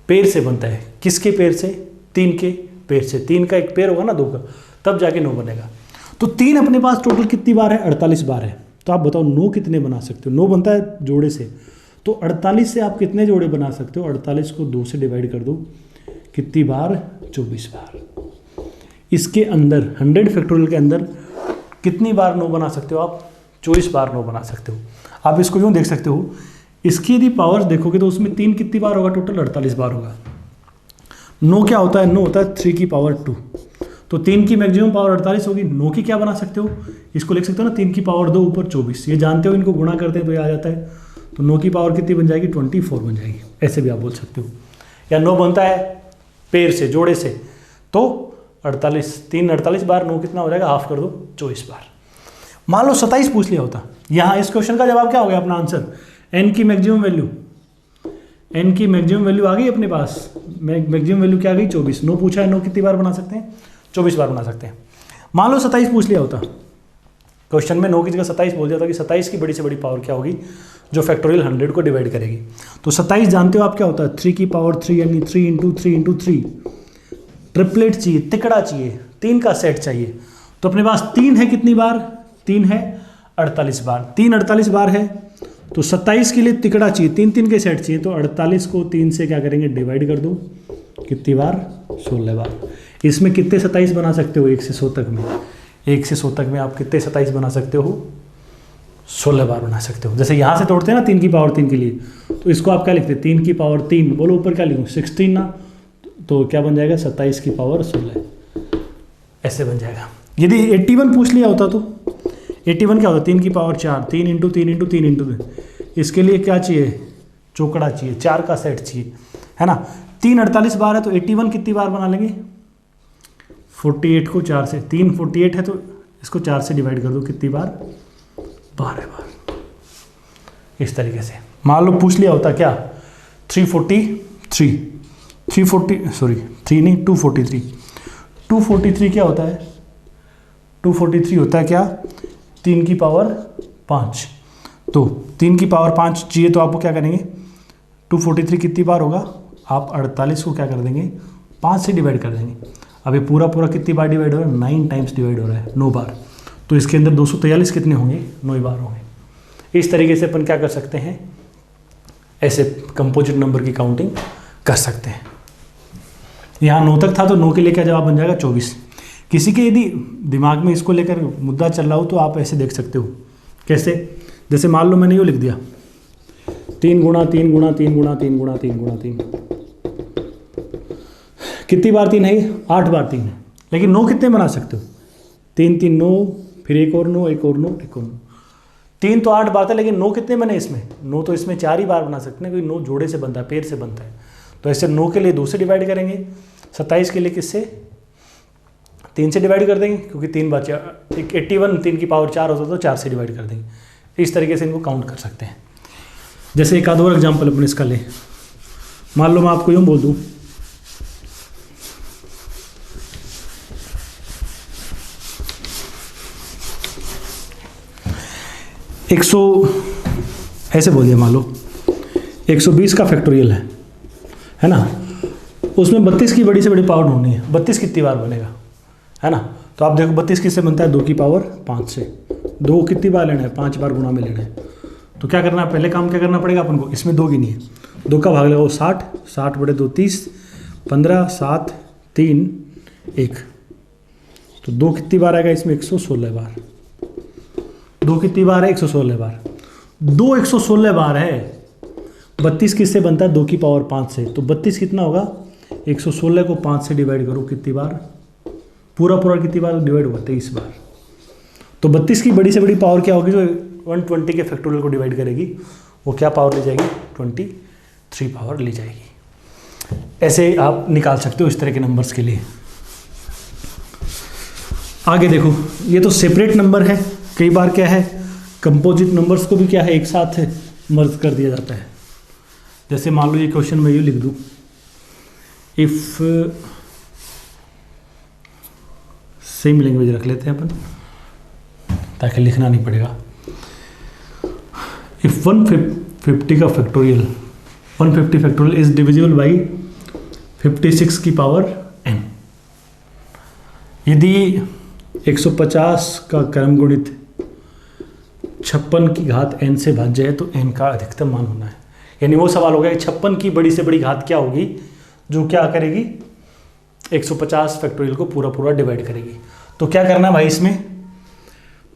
पेड़ से बनता है। किसके पेड़ से, 3 के पेड़ से। 3 का एक पेड़ होगा ना 2 का, तब जाके 9 बनेगा। तो 3 अपने पास टोटल कितनी बार है, 48 बार है। तो आप बताओ 9 कितने बना सकते हो, 9 बनता है जोड़े से, तो 48 से आप कितने जोड़े बना सकते हो, 48 को 2 से डिवाइड कर दो, कितनी बार, 24 बार। इसके अंदर 100 फैक्टोरियल के अंदर कितनी बार 9 बना सकते हो आप, 24 बार 9 बना सकते हो। आप इसको यूँ देख सकते हो, इसकी यदि पावर्स देखोगे तो उसमें 3 कितनी बार होगा, टोटल 48 बार होगा। 9 क्या होता है, 9 होता है 3 की पावर 2, तो 3 की मैक्सिमम पावर 48 होगी। 9 की क्या बना सकते हो, इसको लिख सकते हो ना, 3 की पावर 2 ऊपर 24, ये जानते हो, इनको गुणा करते हैं तो ये आ जाता है। तो 9 की पावर कितनी बन जाएगी, 24 बन जाएगी, ऐसे भी आप बोल सकते हो। या 9 बनता है पेड़ से, जोड़े से, तो 48 बार 9 कितना हो जाएगा, हाफ कर दो, 24 बार। मान लो 27 पूछ लिया होता, यहाँ इस क्वेश्चन का जवाब क्या हो गया अपना आंसर, n की मैक्सिमम वैल्यू, n की मैक्सिमम वैल्यू आ गई अपने पास। मैक्सिमम वैल्यू क्या आ गई, 24। 9 पूछा है, 9 कितनी बार बना सकते हैं, 24 बार बना सकते हैं। मान लो 27 पूछ लिया होता, क्वेश्चन में 9 की जगह 27 बोल दिया था कि 27 की बड़ी से बड़ी पावर क्या होगी जो फैक्टोरियल 100 को डिवाइड करेगी। तो 27 जानते हो आप क्या होता है, 3 की पावर 3, यानी 3 × 3 × 3। ट्रिपलेट चाहिए, तिकड़ा चाहिए, 3 का सेट चाहिए। तो अपने पास 3 है, कितनी बार, 3 है 48 बार। 3 48 बार है, तो 27 के लिए तिकड़ा चाहिए, 3 के सेट चाहिए। तो 48 को 3 से क्या करेंगे, डिवाइड कर दो, कितनी बार, 16 बार। इसमें कितने 27 बना सकते हो, 1 से 100 तक में, 1 से 100 तक में आप कितने 27 बना सकते हो, 16 बार बना सकते हो। जैसे यहाँ से तोड़ते हैं ना 3 की पावर 3 के लिए, तो इसको आप क्या लिखते हैं, 3 की पावर 3, बोलो ऊपर क्या लिखूँ, 16 ना, तो क्या बन जाएगा, 27 की पावर 16, ऐसे बन जाएगा। यदि 81 पूछ लिया होता तो 81 क्या होता, 3 की पावर 4, 3 × 3 × 3 × 3। इसके लिए क्या चाहिए, चौकड़ा चाहिए, 4 का सेट चाहिए, है ना। 3 48 बार है, तो 81 कितनी बार बना लेंगे, 48 को 4 से, 3 48 है, तो इसको 4 से डिवाइड कर दो, कितनी बार, 12 बार। इस तरीके से मान लो पूछ लिया होता क्या, 243 क्या होता है, 243 होता है क्या, 3 की पावर 5। तो 3 की पावर 5 चाहिए, तो आपको क्या करेंगे, 243 कितनी बार होगा, आप 48 को क्या कर देंगे, 5 से डिवाइड कर देंगे। अब ये पूरा कितनी बार डिवाइड हो रहा है, 9 टाइम्स डिवाइड हो रहा है, 9 बार। तो इसके अंदर 243 कितने होंगे, 9 बार होंगे। इस तरीके से अपन क्या कर सकते हैं, ऐसे कंपोजिट नंबर की काउंटिंग कर सकते हैं। यहाँ 9 तक था तो 9 के लिए क्या जवाब बन जाएगा 24। किसी के यदि दिमाग में इसको लेकर मुद्दा चल रहा हो तो आप ऐसे देख सकते हो। कैसे? जैसे मान लो मैंने यूँ लिख दिया 3 गुणा 3 गुणा 3 गुणा 3 गुणा 3 गुणा 3। कितनी बार 3 है? 8 बार 3 है। लेकिन 9 कितने बना सकते हो? 3 3 9, फिर एक और 9, एक और 9, एक और 9। 3 तो 8 बार था, लेकिन 9 कितने बने इसमें? 9 तो इसमें 4 ही बार बना सकते हैं, क्योंकि 9 जोड़े से बनता है, पेड़ से बनता है। तो ऐसे 9 के लिए 2 से डिवाइड करेंगे, 27 के लिए किससे? 3 से डिवाइड कर देंगे, क्योंकि 3 बार 81, 3 की पावर 4 होता तो 4 से डिवाइड कर देंगे। इस तरीके से इनको काउंट कर सकते हैं। जैसे एक आध और एग्जाम्पल अपन इसका लें। मान लो मैं आपको यूँ बोल दूँ 100, ऐसे बोलिए, मान लो 120 का फैक्टोरियल है ना? उसमें 32 की बड़ी से बड़ी पावर ढूंढनी है। 32 कितनी बार बनेगा, है ना? तो आप देखो 32 किससे बनता है? 2 की पावर 5 से। 2 कितनी बार लेना है? 5 बार गुणा में लेना है। तो क्या करना है? पहले काम क्या करना पड़ेगा अपन को? इसमें 2 गिनी है, 2 का भाग लगाओ 60, 60 बड़े 2 30, 15 7 3 1। तो 2 कितनी बार आएगा इसमें? 116 बार। 2 कितनी बार है? 116 बार। 2 116 बार है। 32 किससे बनता है? 2 की पावर 5 से। तो 32 कितना होगा? 116 को 5 से डिवाइड करो, कितनी बार? पूरा कितनी बार डिवाइड होगा? 23 बार। तो 32 की बड़ी से बड़ी पावर क्या होगी जो 120 के फैक्टोरियल को डिवाइड करेगी? वो क्या पावर ले जाएगी? 23 पावर ले जाएगी। ऐसे आप निकाल सकते हो इस तरह के नंबर्स के लिए। आगे देखो, ये तो सेपरेट नंबर है। कई बार क्या है, कंपोजिट नंबर्स को भी क्या है, एक साथ मर्ज कर दिया जाता है। जैसे मान लो ये क्वेश्चन मैं यूँ लिख दूँ, इफ सेम लैंग्वेज रख लेते हैं अपन ताकि लिखना नहीं पड़ेगा। इफ 150 का factorial 150 factorial is divisible by 56 की पावर n। यदि 150 का क्रम गुणित 56 की घात n से भाज्य है तो n का अधिकतम मान होना है। यानी वो सवाल हो गया कि 56 की बड़ी से बड़ी घात क्या होगी जो क्या करेगी? 150 फैक्टोरियल को पूरा डिवाइड करेगी। तो क्या करना है भाई इसमें?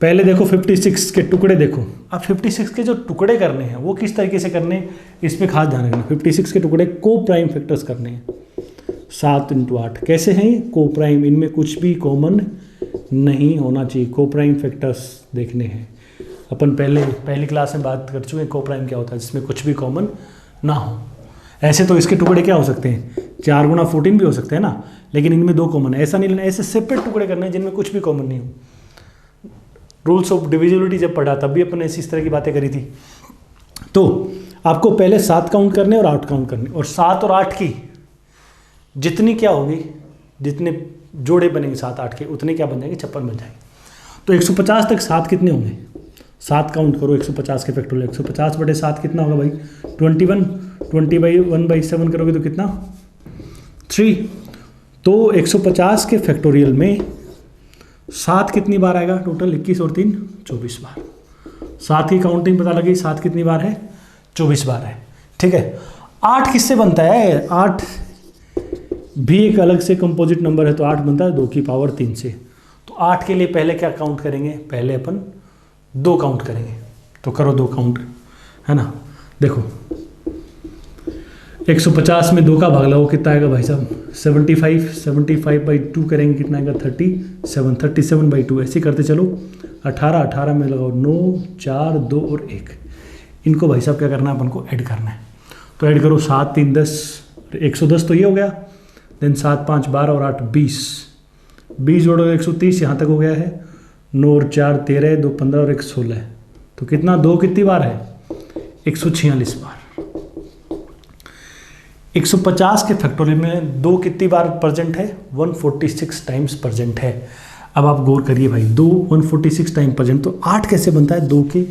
पहले देखो 56 के टुकड़े देखो। अब 56 के जो टुकड़े करने हैं वो किस तरीके से करने हैं, इस पर खास ध्यान रखना। 56 के टुकड़े को प्राइम फैक्टर्स करने हैं। 7 × 8 कैसे हैं? को प्राइम, इनमें कुछ भी कॉमन नहीं होना चाहिए। को प्राइम फैक्टर्स देखने हैं। अपन पहली क्लास में बात कर चुके हैं को प्राइम क्या होता है, जिसमें कुछ भी कॉमन ना हो। ऐसे तो इसके टुकड़े क्या हो सकते हैं? 4 × 14 भी हो सकते हैं ना, लेकिन इनमें 2 कॉमन है। ऐसा नहीं लेना, ऐसे सेपरेट टुकड़े करने हैं जिनमें कुछ भी कॉमन नहीं हो। रूल्स ऑफ डिविजिबिलिटी जब पढ़ा तब भी अपन ने इस तरह की बातें करी थी। तो आपको पहले 7 काउंट करने और 8 काउंट करने, और 7 और 8 की जितनी क्या होगी, जितने जोड़े बनेंगे 7 8 के, उतने क्या बन जाएंगे? 56 बन जाएंगे। तो 150 तक 7 कितने होंगे? 7 काउंट करो 150 के फैक्टोरियल। 150 बटे 7 कितना होगा भाई? 21। 20/1/7 करोगे तो कितना? 3। तो 150 के फैक्टोरियल में 7 कितनी बार आएगा? टोटल 21 और 3 24 बार। 7 की काउंटिंग पता लगी, 7 कितनी बार है? 24 बार है। ठीक है। 8 किससे बनता है? 8 भी एक अलग से कंपोजिट नंबर है, तो 8 बनता है 2 की पावर 3 से। तो 8 के लिए पहले क्या काउंट करेंगे? पहले अपन 2 काउंट करेंगे। तो करो 2 काउंट, है ना? देखो 150 में 2 का भाग लगाओ, कितना आएगा भाई साहब? 75। 75/2 करेंगे, कितना आएगा? 37। 37/2 ऐसे करते चलो। 18 18 में लगाओ 9 4 2 और 1। इनको भाई साहब क्या करना है? अपन को ऐड करना है। तो ऐड करो 7 3 10, 110 तो ये हो गया। देन 7 5 12 और 8 20। 20 जोड़ो 130, यहाँ तक हो गया है। 9 और 4 13, 2 15 और 1 16। तो कितना? 2 कितनी बार है? 146 बार। 150 के फैक्टोरियल में 2 कितनी बार प्रेजेंट है? 146 टाइम्स प्रेजेंट है। अब आप गौर करिए भाई, 2 146 टाइम प्रेजेंट, तो 8 कैसे बनता है? 2 के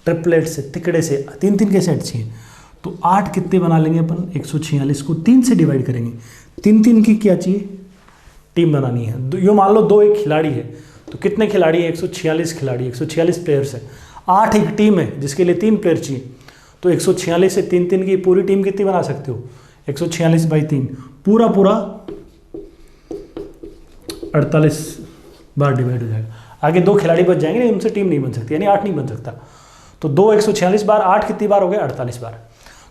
ट्रिपलेट से, तिकड़े से, 3 3 के सेट चाहिए। तो 8 कितने बना लेंगे अपन? 146 को 3 से डिवाइड करेंगे। 3 3 की क्या चाहिए? टीम बनानी है। यो मान लो 2 एक खिलाड़ी है, तो कितने खिलाड़ी हैं? 146 खिलाड़ी, 146 प्लेयर्स है। 8 एक टीम है जिसके लिए 3 प्लेयर चाहिए। तो 146 से 3 3 की पूरी टीम कितनी बना सकते हो? 146/3 पूरा 48 बार डिवाइड हो जाएगा। आगे 2 खिलाड़ी बच जाएंगे, उनसे टीम नहीं बन सकती, यानी 8 नहीं बन सकता। तो 2 146 बार, 8 कितनी बार हो गए? 48 बार।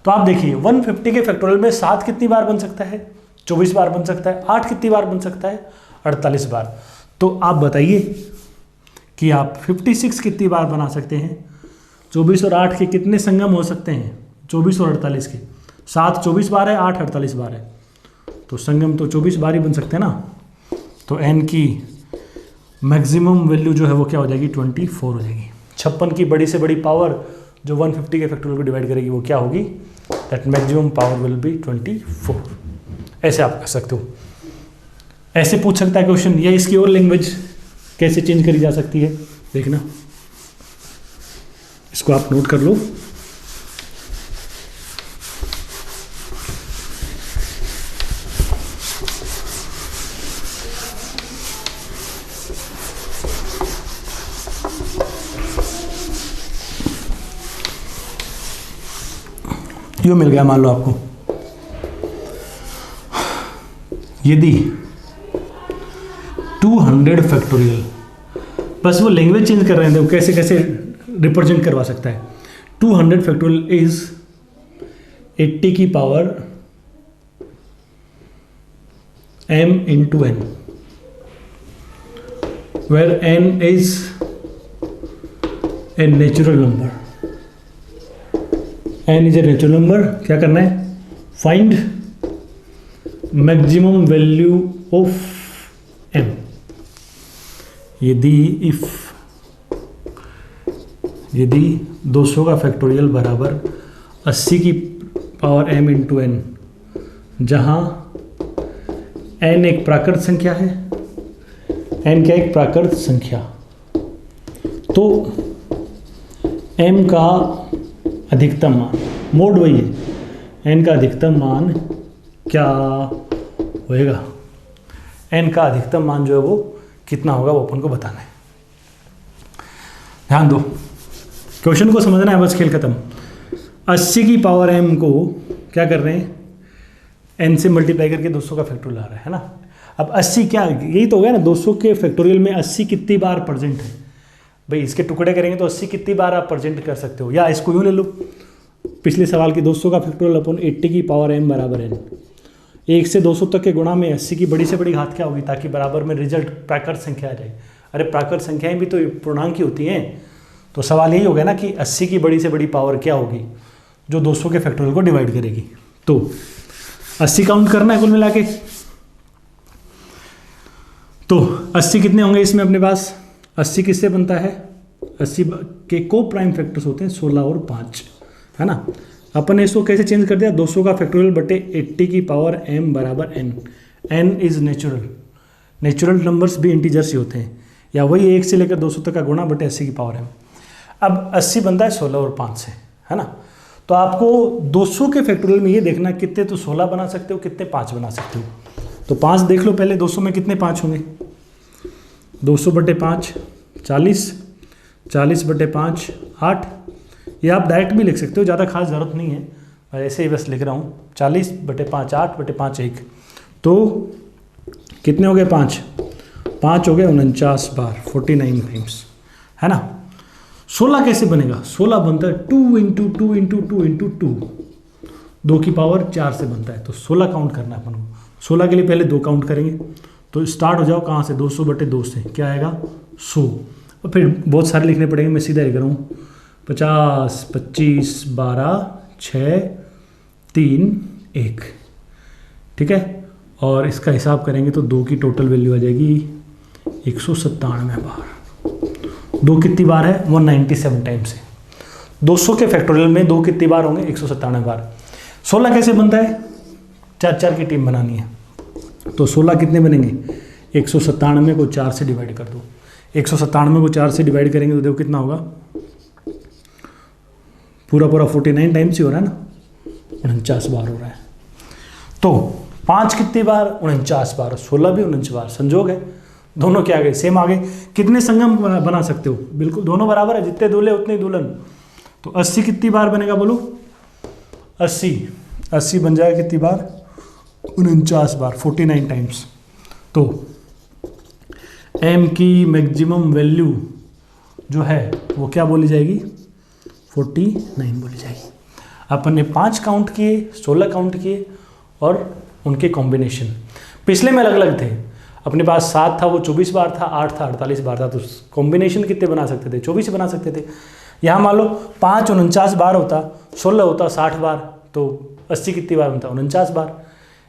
तो आप देखिए 150 के फैक्टोरियल में 7 कितनी बार बन सकता है? 24 बार बन सकता है। 8 कितनी बार बन सकता है? 48 बार। तो आप बताइए कि आप 56 कितनी बार बना सकते हैं? 24 और 8 के कितने संगम हो सकते हैं? 24 और 48 के। 7 24 बार है, 8 48 बार है, तो संगम तो 24 बार ही बन सकते हैं ना। तो n की मैक्सिमम वैल्यू जो है वो क्या हो जाएगी? 24 हो जाएगी। 56 की बड़ी से बड़ी पावर जो 150 के फैक्टोरियल को डिवाइड करेगी वो क्या होगी? That maximum power will be 24। ऐसे आप कर सकते हो। ऐसे पूछ सकता है क्वेश्चन, या इसकी और लैंग्वेज कैसे चेंज करी जा सकती है, देखना। इसको आप नोट कर लो। यो मिल गया मान लो आपको, यदि 200 फैक्टोरियल, बस वो लैंग्वेज चेंज कर रहे हैं, वो कैसे कैसे रिप्रेजेंट करवा सकता है। 200 फैक्टोरियल इज 80 की power m into n, where n is a natural number. n is a natural number। क्या करना है? Find maximum value of m। यदि 200 का फैक्टोरियल बराबर 80 की पावर m इंटू n, जहाँ n एक प्राकृत संख्या है, n क्या एक प्राकृत संख्या, तो m का अधिकतम मान, मोड वही है, n का अधिकतम मान क्या होएगा? n का अधिकतम मान जो है वो कितना होगा, वो अपन को बताना है। ध्यान दो, क्वेश्चन को समझना है, बस खेल खत्म। 80 की पावर m को क्या कर रहे हैं? n से मल्टीप्लाई करके 200 का फैक्टोरियल आ रहा है ना। अब 80 क्या, यही तो हो गया ना, 200 के फैक्टोरियल में 80 कितनी बार प्रेजेंट है भाई। इसके टुकड़े करेंगे तो 80 कितनी बार आप प्रेजेंट कर सकते हो, या इसको यूँ ले लो, पिछले सवाल की 200 का फैक्टोरियल अपन 80 की पावर m बराबर n, 1 से 200 तक के गुणा में 80 की बड़ी से बड़ी घात क्या होगी, ताकि बराबर में रिजल्ट प्राकृत संख्या आ जाए। अरे प्राकृत संख्याएं भी तो पूर्णांक की होती हैं। तो सवाल यही हो गया ना कि 80 की बड़ी से बड़ी पावर क्या होगी जो 200 के फैक्टोरियल को डिवाइड करेगी। तो 80 काउंट करना है कुल मिला के। तो 80 कितने होंगे इसमें अपने पास? 80 किससे बनता है? 80 के को प्राइम फैक्टर्स होते हैं 16 और 5, है ना। अपन ने इसको कैसे चेंज कर दिया? 200 का फैक्टोरियल बटे 80 की पावर m बराबर n। n is natural, natural numbers भी इंटीजर्स ही होते हैं, या वही 1 से लेकर 200 तक का गुणा बटे 80 की पावर m। अब 80 बनता है 16 और 5 से, है ना। तो आपको 200 के फैक्टोरियल में ये देखना कितने तो 16 बना सकते हो, कितने 5 बना सकते हो। तो 5 देख लो पहले, 200 में कितने 5 होंगे? 200 बटे 5 40, 40 बटे 5 8। ये आप डायरेक्ट भी लिख सकते हो, ज़्यादा खास ज़रूरत नहीं है, ऐसे ही बस लिख रहा हूँ। 40 बटे 5 8 बटे 5 1, तो कितने हो गए? 5 हो गए 49 बार, 49 टाइम्स, है ना। 16 कैसे बनेगा? 16 बनता है 2 इंटू 2 इंटू 2 इंटू 2, 2 की पावर 4 से बनता है। तो 16 काउंट करना है अपन को। 16 के लिए पहले 2 काउंट करेंगे, तो स्टार्ट हो जाओ कहाँ से? 200 बटे 2 से, क्या आएगा? 100। और फिर बहुत सारे लिखने पड़ेंगे, मैं सीधा लिख रहा हूँ। 50 25 12 6 3 1, ठीक है। और इसका हिसाब करेंगे तो 2 की टोटल वैल्यू आ जाएगी 197 बार। 2 कितनी बार है? 197 टाइम्स है। 200 के फैक्टोरियल में 2 कितनी बार होंगे? 197 बार। 16 कैसे बनता है? 4 की टीम बनानी है, तो 16 कितने बनेंगे? 197 को 4 से डिवाइड कर दो। 197 को 4 से डिवाइड करेंगे तो देखो कितना होगा, पूरा 49 टाइम्स ही हो रहा है ना, 49 बार हो रहा है। तो 5 कितनी बार? 49 बार। 16 भी 49 बार। संजोग है, दोनों क्या आ गए? सेम आ गए। कितने संगम बना सकते हो? बिल्कुल दोनों बराबर है, जितने दूल्हे उतने दुल्हन। तो 80 कितनी बार बनेगा बोलो? 80 बन जाएगा कितनी बार? 49 बार, 49 टाइम्स। तो m की मैक्सिमम वैल्यू जो है वो क्या बोली जाएगी, 49 बोली जाएगी। अपन ने 5 काउंट किए, 16 काउंट किए और उनके कॉम्बिनेशन पिछले में अलग अलग थे। अपने पास 7 था वो 24 बार था, 8 था 48 बार था, तो कॉम्बिनेशन कितने बना सकते थे, 24 बना सकते थे। यहाँ मान लो 5 49 बार होता, 16 होता 60 बार, तो 80 कितनी बार बनता, 49 बार।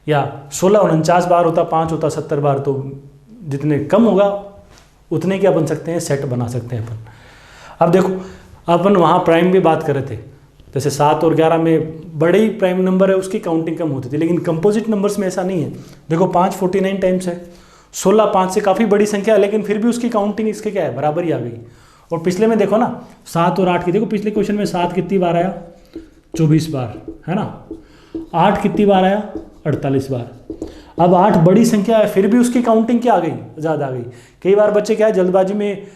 या 16 49 बार होता, 5 होता 70 बार, तो जितने कम होगा उतने क्या बन सकते हैं, सेट बना सकते हैं अपन। अब देखो अपन वहाँ प्राइम भी बात कर रहे थे, जैसे 7 और 11 में बड़े ही प्राइम नंबर है उसकी काउंटिंग कम होती थी, लेकिन कंपोजिट नंबर्स में ऐसा नहीं है। देखो 5 49 टाइम्स है, 16 5 से काफ़ी बड़ी संख्या है, लेकिन फिर भी उसकी काउंटिंग इसके क्या है, बराबर ही आ गई। और पिछले में देखो ना 7 और 8 की, देखो पिछले क्वेश्चन में 7 कितनी बार आया, 24 बार है ना, 8 कितनी बार आया, 48 बार। अब 8 बड़ी संख्या है, फिर भी उसकी काउंटिंग क्या आ गई, ज़्यादा आ गई। कई बार बच्चे क्या है जल्दबाजी में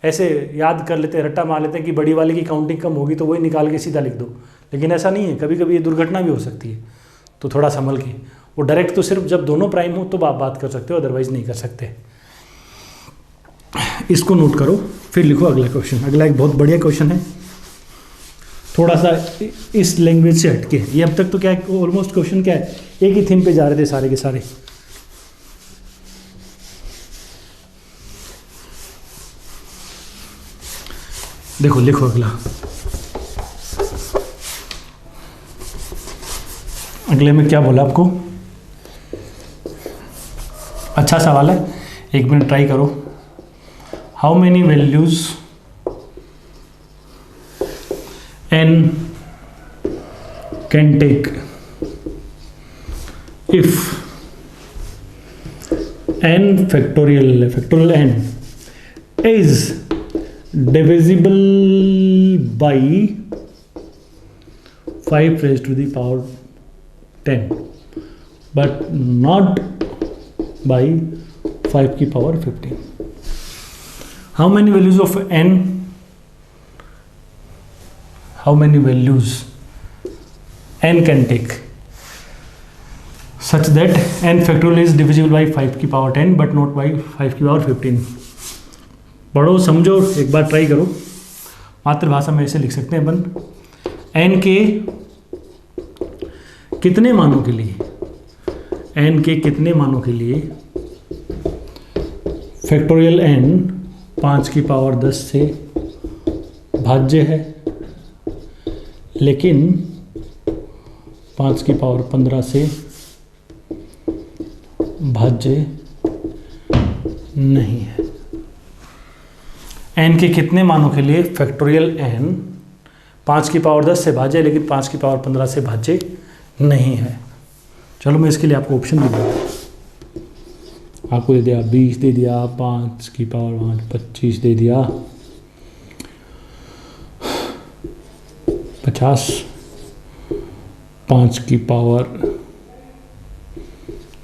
ऐसे याद कर लेते हैं, रट्टा मार लेते हैं कि बड़ी वाले की काउंटिंग कम होगी तो वही निकाल के सीधा लिख दो, लेकिन ऐसा नहीं है। कभी कभी ये दुर्घटना भी हो सकती है, तो थोड़ा संभल के। वो डायरेक्ट तो सिर्फ जब दोनों प्राइम हो तो आप बात कर सकते हो, अदरवाइज नहीं कर सकते। इसको नोट करो, फिर लिखो अगला क्वेश्चन। अगला एक बहुत बढ़िया क्वेश्चन है, थोड़ा सा इस लैंग्वेज से हटके। ये अब तक तो क्या है, ऑलमोस्ट क्वेश्चन क्या है, एक ही थीम पे जा रहे थे सारे के सारे। देखो लिखो अगला, अगले में क्या बोला आपको, अच्छा सवाल है, 1 मिनट ट्राई करो। How many values n can take if n factorial n is divisible by 5 raised to the power 10 but not by 5 की power 15. How many values of n, how many values n can take such that n factorial is divisible by 5 की power 10 but not by 5 की power 15. पढ़ो समझो, एक बार try करो। मातृभाषा में ऐसे लिख सकते हैं अपन, n के कितने मानों के लिए, n के कितने मानों के लिए फैक्टोरियल n 5 की पावर 10 से भाज्य है, लेकिन 5 की पावर 15 से भाज्य नहीं है। n के कितने मानों के लिए फैक्टोरियल n 5 की पावर 10 से भाज्य, लेकिन 5 की पावर 15 से भाज्य नहीं है। चलो मैं इसके लिए आपको ऑप्शन दे दूँ, आपको दे दिया 20 दे दिया, 5 की पावर 25 दे दिया, 50, 5 की पावर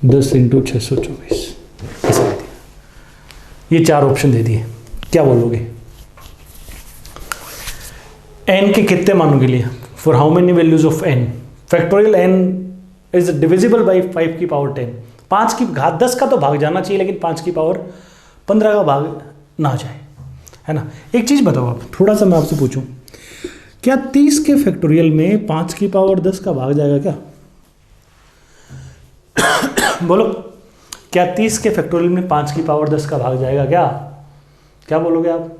10 इंटू 624, ऐसा दे दिया। ये 4 ऑप्शन दे दिए, क्या बोलोगे? n के कितने मानों के लिए, for how many values of n factorial n is divisible by 5 की पावर 10। 5 की घात 10 का तो भाग जाना चाहिए, लेकिन 5 की पावर 15 का भाग ना जाए, है ना। एक चीज़ बताओ आप, थोड़ा सा मैं आपसे पूछूं, क्या 30 के फैक्टोरियल में 5 की पावर 10 का भाग जाएगा क्या? बोलो, क्या 30 के फैक्टोरियल में 5 की पावर 10 का भाग जाएगा क्या? क्या बोलोगे आप?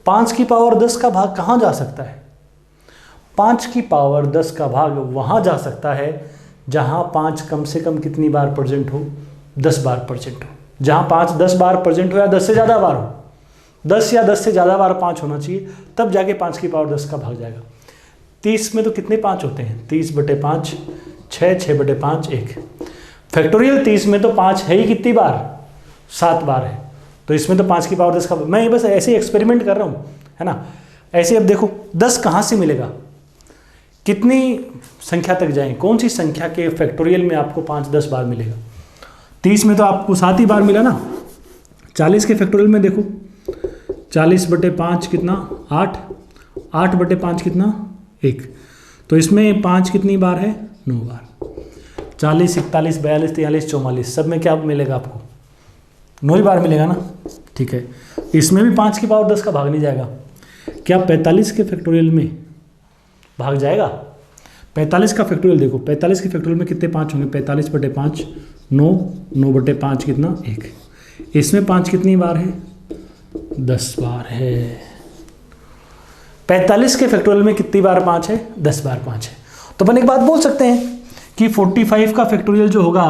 5 की पावर 10 का भाग कहाँ जा सकता है? 5 की पावर 10 का भाग वहाँ जा सकता है जहाँ 5 कम से कम कितनी बार प्रेजेंट हो, 10 बार प्रेजेंट हो। जहाँ 5 10 बार प्रेजेंट हो या 10 से ज़्यादा बार हो, 10 या 10 से ज़्यादा बार 5 होना चाहिए, तब जाके 5 की पावर 10 का भाग जाएगा। 30 में तो कितने 5 होते हैं? 30/5 6, 6/5 1। फैक्टोरियल 30 में तो 5 है ही कितनी बार? 7 बार है, तो इसमें तो 5 की पावर 10 का, मैं ये बस ऐसे ही एक्सपेरिमेंट कर रहा हूँ, है ना। ऐसे अब देखो 10 कहाँ से मिलेगा, कितनी संख्या तक जाएं, कौन सी संख्या के फैक्टोरियल में आपको 5-10 बार मिलेगा? 30 में तो आपको 7 ही बार मिला ना। 40 के फैक्टोरियल में देखो, 40/5 कितना 8, 8/5 कितना 1, तो इसमें 5 कितनी बार है? 9 बार। 40, 41, 42, 43, 44 सब में क्या मिलेगा आपको? 9 ही बार मिलेगा ना, ठीक है, इसमें भी 5 की पावर 10 का भाग नहीं जाएगा। क्या 45 के फैक्टोरियल में भाग जाएगा? 45 का फैक्टोरियल देखो, 45 के फैक्टोरियल में कितने 5 होंगे? 45/5 9, 9/5 कितना 1। इसमें 5 कितनी बार है? 10 बार है। 45 के फैक्टोरियल में कितनी बार 5 है? 10 बार 5 है। तो अपन एक बात बोल सकते हैं कि 45 का फैक्टोरियल जो होगा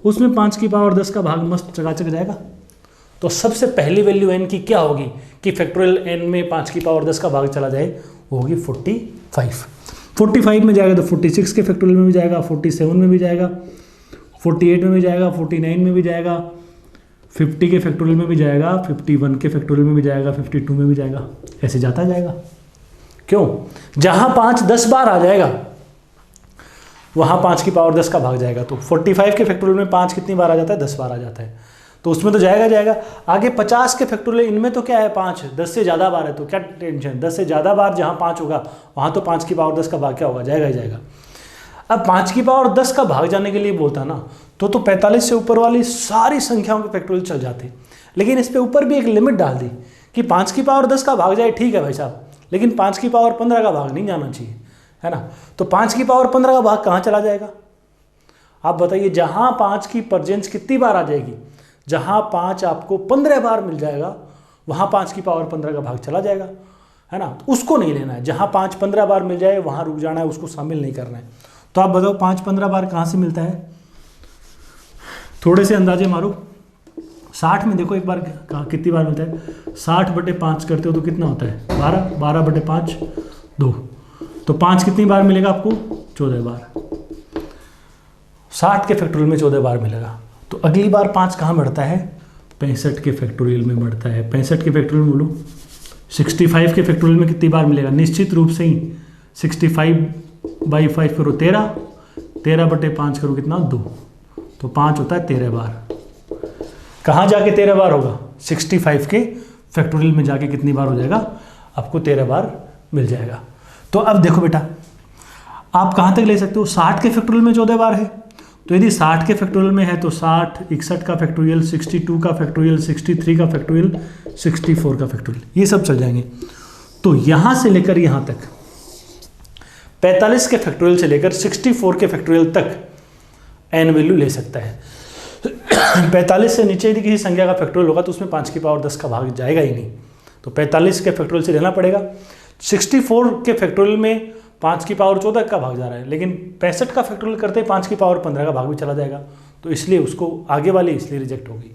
उसमें 5 की पावर 10 का भाग मस्त चकाचक जाएगा। तो सबसे पहली वैल्यू n की क्या होगी कि फैक्टोरियल n में 5 की पावर 10 का भाग चला जाए? वो होगी 45। 45 में जाएगा तो 46 के फैक्टोरियल में भी जाएगा, 47 में भी जाएगा, 48 में भी जाएगा, 49 में भी जाएगा, 50 के फैक्टोरियल में भी जाएगा, 51 के फैक्टोरियल में भी जाएगा, 52 में भी जाएगा, ऐसे जाता जाएगा। क्यों? जहां 5 10 बार आ जाएगा वहां 5 की पावर 10 का भाग जाएगा। तो 45 के फैक्टोरियल में 5 कितनी बार आ जाता है? 10 बार आ जाता है, तो उसमें तो जाएगा। आगे 50 के फैक्टोरियल, इनमें तो क्या है 5 10 से ज़्यादा बार है, तो क्या टेंशन, 10 से ज़्यादा बार जहाँ 5 होगा वहाँ तो 5 की पावर 10 का भाग क्या होगा? जाएगा ही जाएगा। अब 5 की पावर 10 का भाग जाने के लिए बोलता ना तो 45 से ऊपर वाली सारी संख्याओं के फैक्टोरियल चल जाते, लेकिन इस पर ऊपर भी एक लिमिट डाल दी कि 5 की पावर 10 का भाग जाए, ठीक है भाई साहब, लेकिन 5 की पावर 15 का भाग नहीं जाना चाहिए, है ना। तो 5 की पावर 15 का भाग कहाँ चला जाएगा? आप बताइए, जहाँ 5 की परजेंस कितनी बार आ जाएगी? जहाँ 5 आपको 15 बार मिल जाएगा वहाँ 5 की पावर 15 का भाग चला जाएगा, है ना। तो उसको नहीं लेना है। जहाँ 5 15 बार मिल जाए वहाँ रुक जाना है, उसको शामिल नहीं करना है। तो आप बताओ 5 15 बार कहाँ से मिलता है? थोड़े से अंदाजे मारो। 60 में देखो एक बार कितनी बार मिलता है? 60/5 करते हो तो कितना होता है? 12, 12/5 2, तो 5 कितनी बार मिलेगा आपको? 14 बार। 60 के फैक्टोरियल में 14 बार मिलेगा। तो अगली बार 5 कहाँ बढ़ता है? 65 के फैक्टोरियल में बढ़ता है। 65 के फैक्टोरियल में बोलो। 65 के फैक्टोरियल में कितनी बार मिलेगा? निश्चित रूप से ही 65/5 करो 13, 13/5 करो कितना? 2, तो 5 होता है 13 बार। कहाँ जाके 13 बार होगा? 65 के फैक्टोरियल में जाके कितनी बार हो जाएगा? आपको 13 बार मिल जाएगा। तो अब देखो बेटा, आप कहाँ तक ले सकते हो? 60 के फैक्टोरियल में 14 बार है, तो यदि 60 के फैक्टोरियल में है तो 60, 61 का फैक्टोरियल, 62 का फैक्टोरियल, 63 का फैक्टोरियल, 64 का फैक्टोरियल, ये सब चल जाएंगे। तो यहाँ से लेकर यहाँ तक 45 के फैक्टोरियल से लेकर 64 के फैक्टोरियल तक एन वैल्यू ले सकता है। 45 से नीचे यदि किसी संख्या का फैक्टोरियल होगा तो उसमें 5 की पावर 10 का भाग जाएगा ही नहीं, तो 45 के फैक्टोरियल से लेना पड़ेगा। 64 के फैक्टोरियल में 5 की पावर 14 का भाग जा रहा है, लेकिन 65 का फैक्टोरियल करते 5 की पावर 15 का भाग भी चला जाएगा, तो इसलिए उसको आगे वाली इसलिए रिजेक्ट होगी।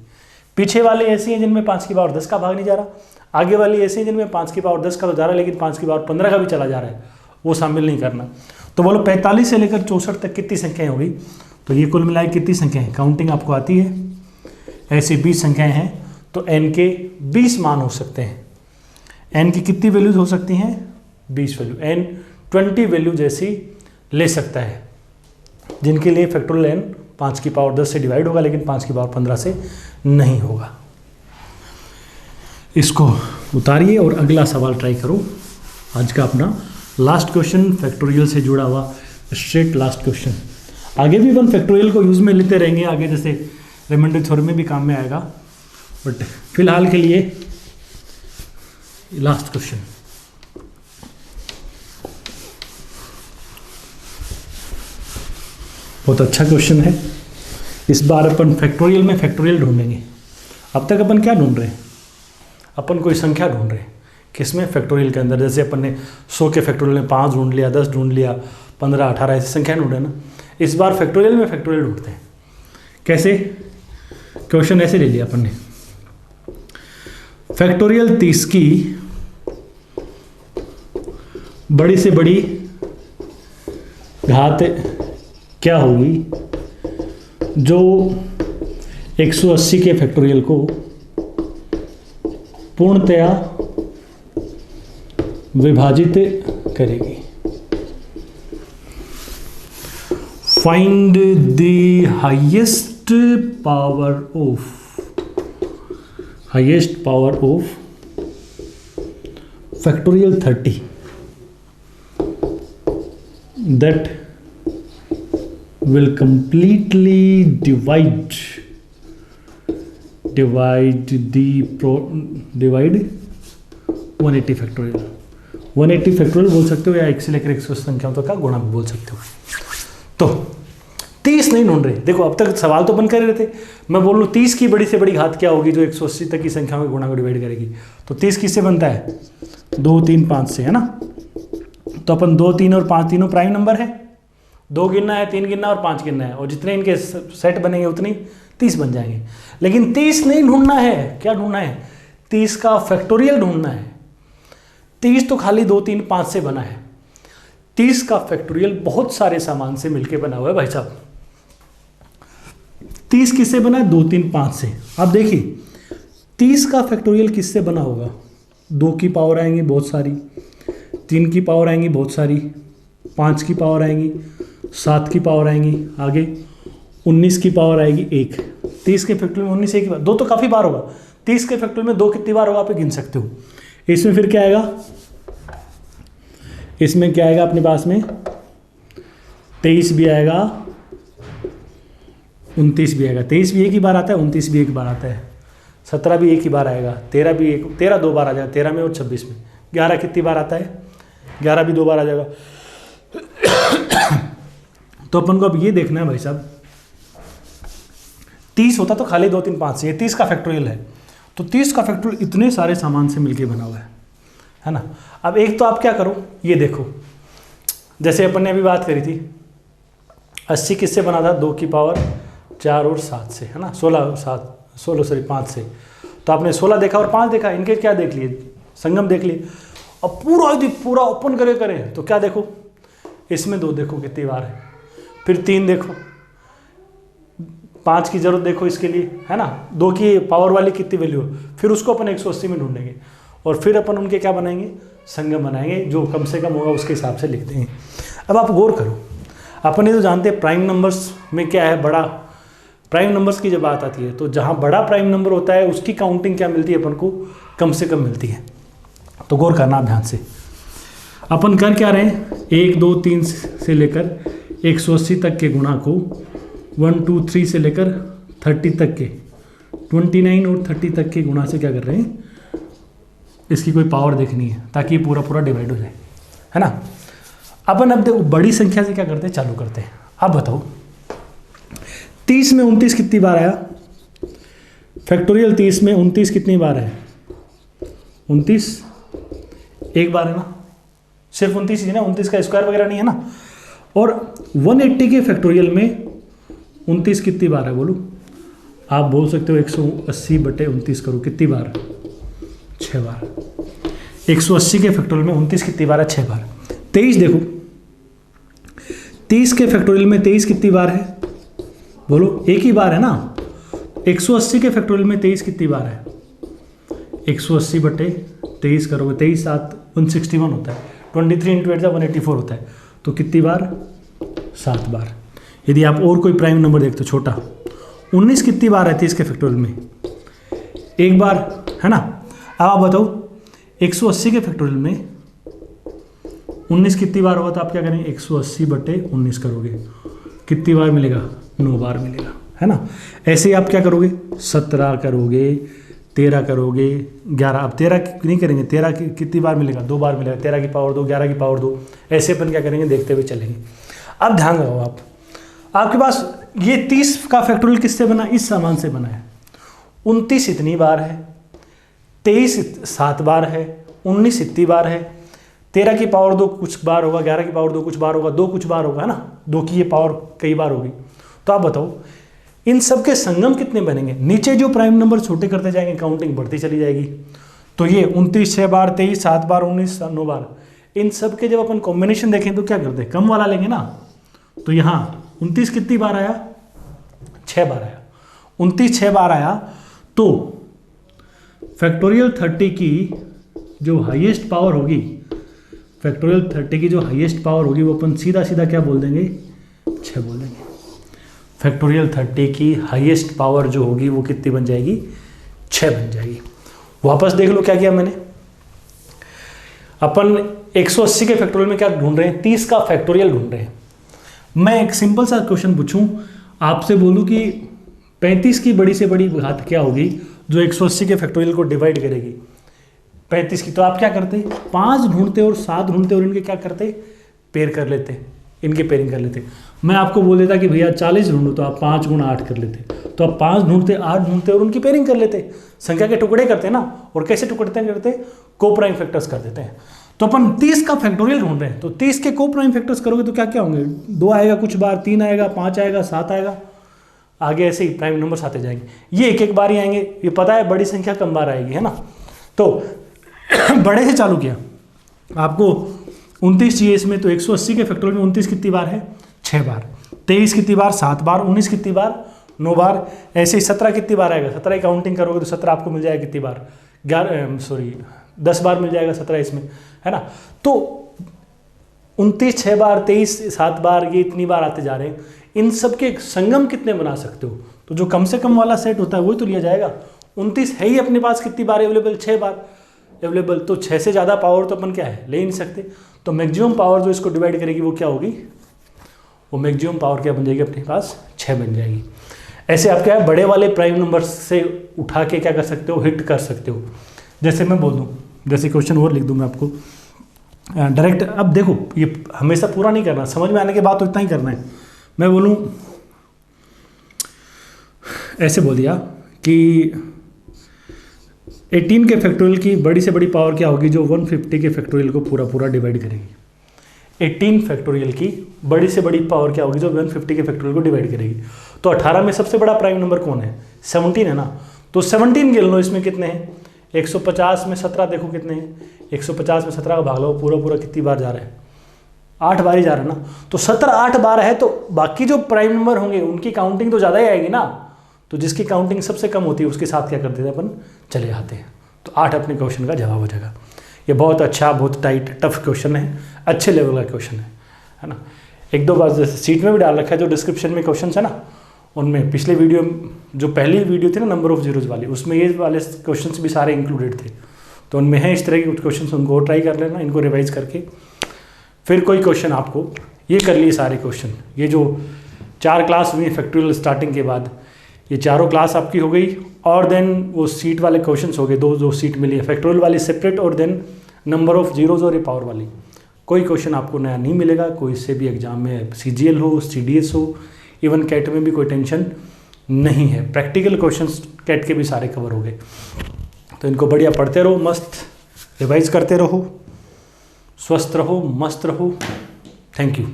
पीछे वाले ऐसी हैं जिनमें 5 की पावर 10 का भाग नहीं जा रहा, आगे वाली ऐसी हैं जिनमें 5 की पावर 10 का तो जा रहा है लेकिन 5 की पावर 15 का भी चला जा रहा है, वो शामिल नहीं करना। तो बोलो 45 से लेकर 64 तक कितनी संख्याएं होगी? तो ये कुल मिलाए कितनी संख्याएं? काउंटिंग आपको आती है? ऐसी 20 संख्याएं हैं, तो n के 20 मान हो सकते हैं। n की कितनी वैल्यूज हो सकती हैं? 20 वैल्यू। n 20 वैल्यू जैसी ले सकता है, जिनके लिए फैक्टोरियल n 5 की पावर 10 से डिवाइड होगा लेकिन 5 की पावर 15 से नहीं होगा। इसको उतारिए और अगला सवाल ट्राई करो। आज का अपना लास्ट क्वेश्चन फैक्टोरियल से जुड़ा हुआ स्ट्रेट लास्ट क्वेश्चन। आगे भी अपन फैक्टोरियल को यूज़ में लेते रहेंगे, आगे जैसे रिमाइंडर थ्योरम में भी काम में आएगा, बट फिलहाल के लिए लास्ट क्वेश्चन। बहुत अच्छा क्वेश्चन है। इस बार अपन फैक्टोरियल में फैक्टोरियल ढूंढेंगे। अब तक अपन क्या ढूंढ रहे हैं? अपन कोई संख्या ढूंढ रहे हैं। किसमें? फैक्टोरियल के अंदर। जैसे अपन ने 100 के फैक्टोरियल में 5 ढूंढ लिया, 10 ढूंढ लिया, 15, 18 ऐसी संख्या ढूंढे ना। इस बार फैक्टोरियल में फैक्टोरियल ढूंढते हैं। कैसे? क्वेश्चन ऐसे ले लिया अपन ने, फैक्टोरियल 30 की बड़ी से बड़ी घात क्या होगी जो 180 के फैक्टोरियल को पूर्णतया विभाजित करेगी। Find the highest power of factorial 30 that will completely divide 180 factorial. 180 factorial बोल सकते हो या एक से लेकर 180 संख्याओं तक का गुणा भी बोल सकते हो। तो 30 नहीं ढूंढ रहे, देखो अब तक सवाल तो बन कर रहे थे, मैं बोल लूँ 30 की बड़ी से बड़ी घात क्या होगी जो 180 तक की संख्या में गुणा को डिवाइड करेगी। तो 30 किससे बनता है, 2 3 5 से, है ना। तो अपन 2 3 और 5 तीनों प्राइम नंबर है, 2 गिनना है, 3 गिनना है और 5 गिनना है, और जितने इनके सेट बनेंगे उतनी 30 बन जाएंगे। लेकिन 30 नहीं ढूंढना है, क्या ढूंढना है, 30 का फैक्टोरियल ढूंढना है। 30 तो खाली 2 3 5 से बना है, 30 का फैक्टोरियल बहुत सारे सामान से मिलके बना हुआ है भाई साहब। 30 किससे बना है, 2 3 5 से। अब देखिए 30 का फैक्टोरियल किससे बना होगा, 2 की पावर आएंगी बहुत सारी, 3 की पावर आएंगी बहुत सारी, 5 की पावर आएंगी, 7 की पावर आएंगी, आगे 19 की पावर आएगी 1। 30 के फैक्टोरियल में 19 एक बार, 2 तो काफ़ी बार होगा, 30 के फैक्टोरियल में 2 कितनी बार होगा आप गिन सकते हो। इसमें फिर क्या आएगा, इसमें क्या आएगा अपने पास में, 23 भी आएगा, 29 भी आएगा। 23 भी एक ही बार आता है, 29 भी एक बार आता है, 17 भी एक ही बार आएगा, 13 भी 2 बार आ जाएगा, 13 में और 26 में। 11 कितनी बार आता है, 11 भी 2 बार आ जाएगा। तो अपन को अब ये देखना है भाई साहब, 30 होता तो खाली 2 3 5 से, ये 30 का फैक्टोरियल है। तो 30 का फैक्टोरियल इतने सारे सामान से मिलके बना हुआ है ना। अब एक तो आप क्या करो, ये देखो, जैसे अपन ने अभी बात करी थी 80 किससे बना था, 2 की पावर 4 और 7 से, है ना, 16 5 से। तो आपने 16 देखा और 5 देखा, इनके क्या देख लिए, संगम देख लिए। अब पूरा यदि पूरा ओपन करें तो क्या देखो, इसमें 2 देखो कितनी बार है, फिर 3 देखो, 5 की जरूरत देखो इसके लिए, है ना, 2 की पावर वाली कितनी वैल्यू है, फिर उसको अपन 180 में ढूंढेंगे और फिर अपन उनके क्या बनाएंगे, संगम बनाएंगे, जो कम से कम होगा उसके हिसाब से लिख देंगे। अब आप गौर करो, अपन ये तो जानते हैं प्राइम नंबर्स में क्या है, बड़ा प्राइम नंबर्स की जब बात आती है तो जहाँ बड़ा प्राइम नंबर होता है उसकी काउंटिंग क्या मिलती है अपन को, कम से कम मिलती है। तो गौर करना ध्यान से, अपन कर क्या रहे हैं, 1 2 3 से लेकर 180 तक के गुणा को 1 2 3 से लेकर 30 तक के, 29 और 30 तक के गुणा से क्या कर रहे हैं, इसकी कोई पावर देखनी है ताकि ये पूरा पूरा डिवाइड हो जाए, है ना। अपन अब देखो बड़ी संख्या से क्या करते हैं, चालू करते हैं। अब बताओ 30 में 29 कितनी बार आया, फैक्टोरियल 30 में 29 कितनी बार है, 29 एक बार है ना, सिर्फ 29 ही ना, 29 का स्क्वायर वगैरह नहीं है ना। और 180 के फैक्टोरियल में 29 कितनी बार है, बोलो। आप बोल सकते हो 180/29 करो, कितनी बार, 6 बार। 180 के फैक्टोरियल में 29 कितनी बार है, 6 बार। 23 देखो, 30 के फैक्टोरियल में 23 कितनी बार है, बोलो, एक ही बार है ना। 180 के फैक्टोरियल में 23 कितनी बार है, 180/23 करोगे, 23 7 161 होता है, 23 × 8 184 होता है, तो कितनी बार, 7 बार। यदि आप और कोई प्राइम नंबर देखते हो छोटा, 19 कितनी बार है 30 के फैक्टोरियल में, एक बार, है ना। अब आप बताओ 180 के फैक्टोरियल में 19 कितनी बार होगा, तो आप क्या करेंगे, 180/19 करोगे, कितनी बार मिलेगा, 9 बार मिलेगा, है ना। ऐसे ही आप क्या करोगे, 17 करोगे, 13 करोगे, 11, अब 13 नहीं करेंगे, 13 की कितनी बार मिलेगा, 2 बार मिलेगा, 13 की पावर 2, 11 की पावर 2, ऐसे अपन क्या करेंगे, देखते हुए चलेंगे। अब ध्यान रखो आप, आपके पास ये 30 का फैक्टोरियल किससे बना, इस सामान से बना है। 29 इतनी बार है, 23 7 बार है, 19 इतनी बार है, 13 की पावर 2 कुछ बार होगा, 11 की पावर 2 कुछ बार होगा, 2 कुछ बार होगा, है ना, 2 की ये पावर कई बार होगी। तो आप बताओ इन सब के संगम कितने बनेंगे, नीचे जो प्राइम नंबर छोटे करते जाएंगे काउंटिंग बढ़ती चली जाएगी। तो ये 29 6 बार, 23 7 बार, 19 9 बार, इन सब के जब अपन कॉम्बिनेशन देखें तो क्या करते हैं, कम वाला लेंगे ना। तो यहाँ 29 कितनी बार आया, 6 बार आया, 29 6 बार आया। तो फैक्टोरियल 30 की जो हाईएस्ट पावर होगी, फैक्टोरियल 30 की जो हाईएस्ट पावर होगी वो अपन सीधा सीधा क्या बोल देंगे, 6 बोल देंगे। फैक्टोरियल 30 की हाईएस्ट पावर जो होगी वो कितनी बन जाएगी, 6 बन जाएगी। वापस देख लो क्या किया मैंने, अपन 180 के फैक्टोरियल में क्या ढूंढ रहे हैं, 30 का फैक्टोरियल ढूंढ रहे हैं। मैं एक सिंपल सा क्वेश्चन पूछूं आपसे, बोलूं कि 35 की बड़ी से बड़ी घात क्या होगी, जो 180 के फैक्टोरियल को डिवाइड करेगी 35 की। तो आप क्या करते, 5 ढूंढते और 7 ढूंढते और इनके क्या करते, पेयर कर लेते, इनके पेयरिंग कर लेते। मैं आपको बोल देता कि भैया 40 ढूंढो, तो आप 5 गुणा 8 कर लेते। तो आप 5 ढूंढते, 8 ढूंढते और उनकी पेयरिंग कर लेते, संख्या के टुकड़े करते ना। और कैसे टुकड़े करते, को प्राइम फैक्टर्स कर देते हैं। तो अपन 30 का फैक्टोरियल ढूंढ रहे हैं, तो 30 के को प्राइम फैक्टर्स करोगे तो क्या क्या होंगे, 2 आएगा कुछ बार, 3 आएगा, 5 आएगा, 7 आएगा, आगे ऐसे ही प्राइम नंबर्स आते जाएंगे। ये एक एक बार ही आएंगे, ये पता है बड़ी संख्या कम बार आएगी, है ना। तो बड़े से चालू किया, आपको 29 चाहिए इसमें, तो 180 के फैक्टोरियल में 29 कितनी बार है, 6 बार। 23 कितनी बार, 7 बार। 19 कितनी बार, 9 बार। ऐसे ही 17 कितनी बार आएगा, 17 की काउंटिंग करोगे तो 17 आपको मिल जाएगा कितनी बार, 10 बार मिल जाएगा 17 इसमें, है ना। तो 29 6 बार, 23 7 बार, ये इतनी बार आते जा रहे हैं। इन सब के संगम कितने बना सकते हो, तो जो कम से कम वाला सेट होता है वही तो लिया जाएगा। 29 है ही अपने पास कितनी बार अवेलेबल, 6 बार अवेलेबल, तो 6 से ज़्यादा पावर तो अपन क्या है, ले ही नहीं सकते। तो मैक्सिमम पावर जो इसको डिवाइड करेगी वो क्या होगी, वो मैक्सिमम पावर क्या बन जाएगी, अपने पास 6 बन जाएगी। ऐसे आप क्या है, बड़े वाले प्राइम नंबर से उठा के क्या कर सकते हो, हिट कर सकते हो। जैसे मैं बोल दूँ, जैसे क्वेश्चन और लिख दूँ मैं आपको डायरेक्ट। अब देखो, ये हमेशा पूरा नहीं करना, समझ में आने के बाद तो इतना ही करना है। मैं बोलूँ ऐसे बोल दिया कि 18 के फैक्टोरियल की बड़ी से बड़ी पावर क्या होगी, जो 150 के फैक्टोरियल को पूरा पूरा डिवाइड करेगी। 18 फैक्टोरियल की बड़ी से बड़ी पावर क्या होगी, जो 150 के फैक्टोरियल को डिवाइड करेगी। तो 18 में सबसे बड़ा प्राइम नंबर कौन है, 17 है ना। तो 17 गिन लो, इसमें कितने हैं, 150 में 17 देखो कितने हैं, 150 में 17 का भाग लो, पूरा पूरा कितनी बार जा रहा है, 8 बार ही जा रहा है ना। तो 17 8 बार है, तो बाकी जो प्राइम नंबर होंगे उनकी काउंटिंग तो ज़्यादा ही आएगी ना। तो जिसकी काउंटिंग सबसे कम होती है उसके साथ क्या करते थे अपन, चले आते हैं। तो 8 अपने क्वेश्चन का जवाब हो जाएगा। ये बहुत अच्छा, बहुत टाइट टफ क्वेश्चन है, अच्छे लेवल का क्वेश्चन है ना। 1-2 बार जैसे सीट में भी डाल रखा है, जो डिस्क्रिप्शन में क्वेश्चन है ना, उनमें पिछले वीडियो, जो पहली वीडियो थी ना नंबर ऑफ जीरोज वाली, उसमें ये वाले क्वेश्चन भी सारे इंक्लूडेड थे। तो उनमें है इस तरह के कुछ क्वेश्चन, उनको ट्राई कर लेना, इनको रिवाइज करके। फिर कोई क्वेश्चन आपको, ये कर लिए सारे क्वेश्चन, ये जो 4 क्लास हुई फैक्टोरियल स्टार्टिंग के बाद, ये चारों क्लास आपकी हो गई। और देन वो सीट वाले क्वेश्चंस हो गए, 2 सीट मिली है, फैक्टोरियल वाली सेपरेट, और देन नंबर ऑफ जीरोज और ये पावर वाली। कोई क्वेश्चन आपको नया नहीं मिलेगा, कोई से भी एग्जाम में, CGL हो, CDS हो, इवन कैट में भी कोई टेंशन नहीं है। प्रैक्टिकल क्वेश्चंस कैट के भी सारे कवर हो गए। तो इनको बढ़िया पढ़ते रहो, मस्त रिवाइज करते रहो, स्वस्थ रहो, मस्त रहो। Thank you.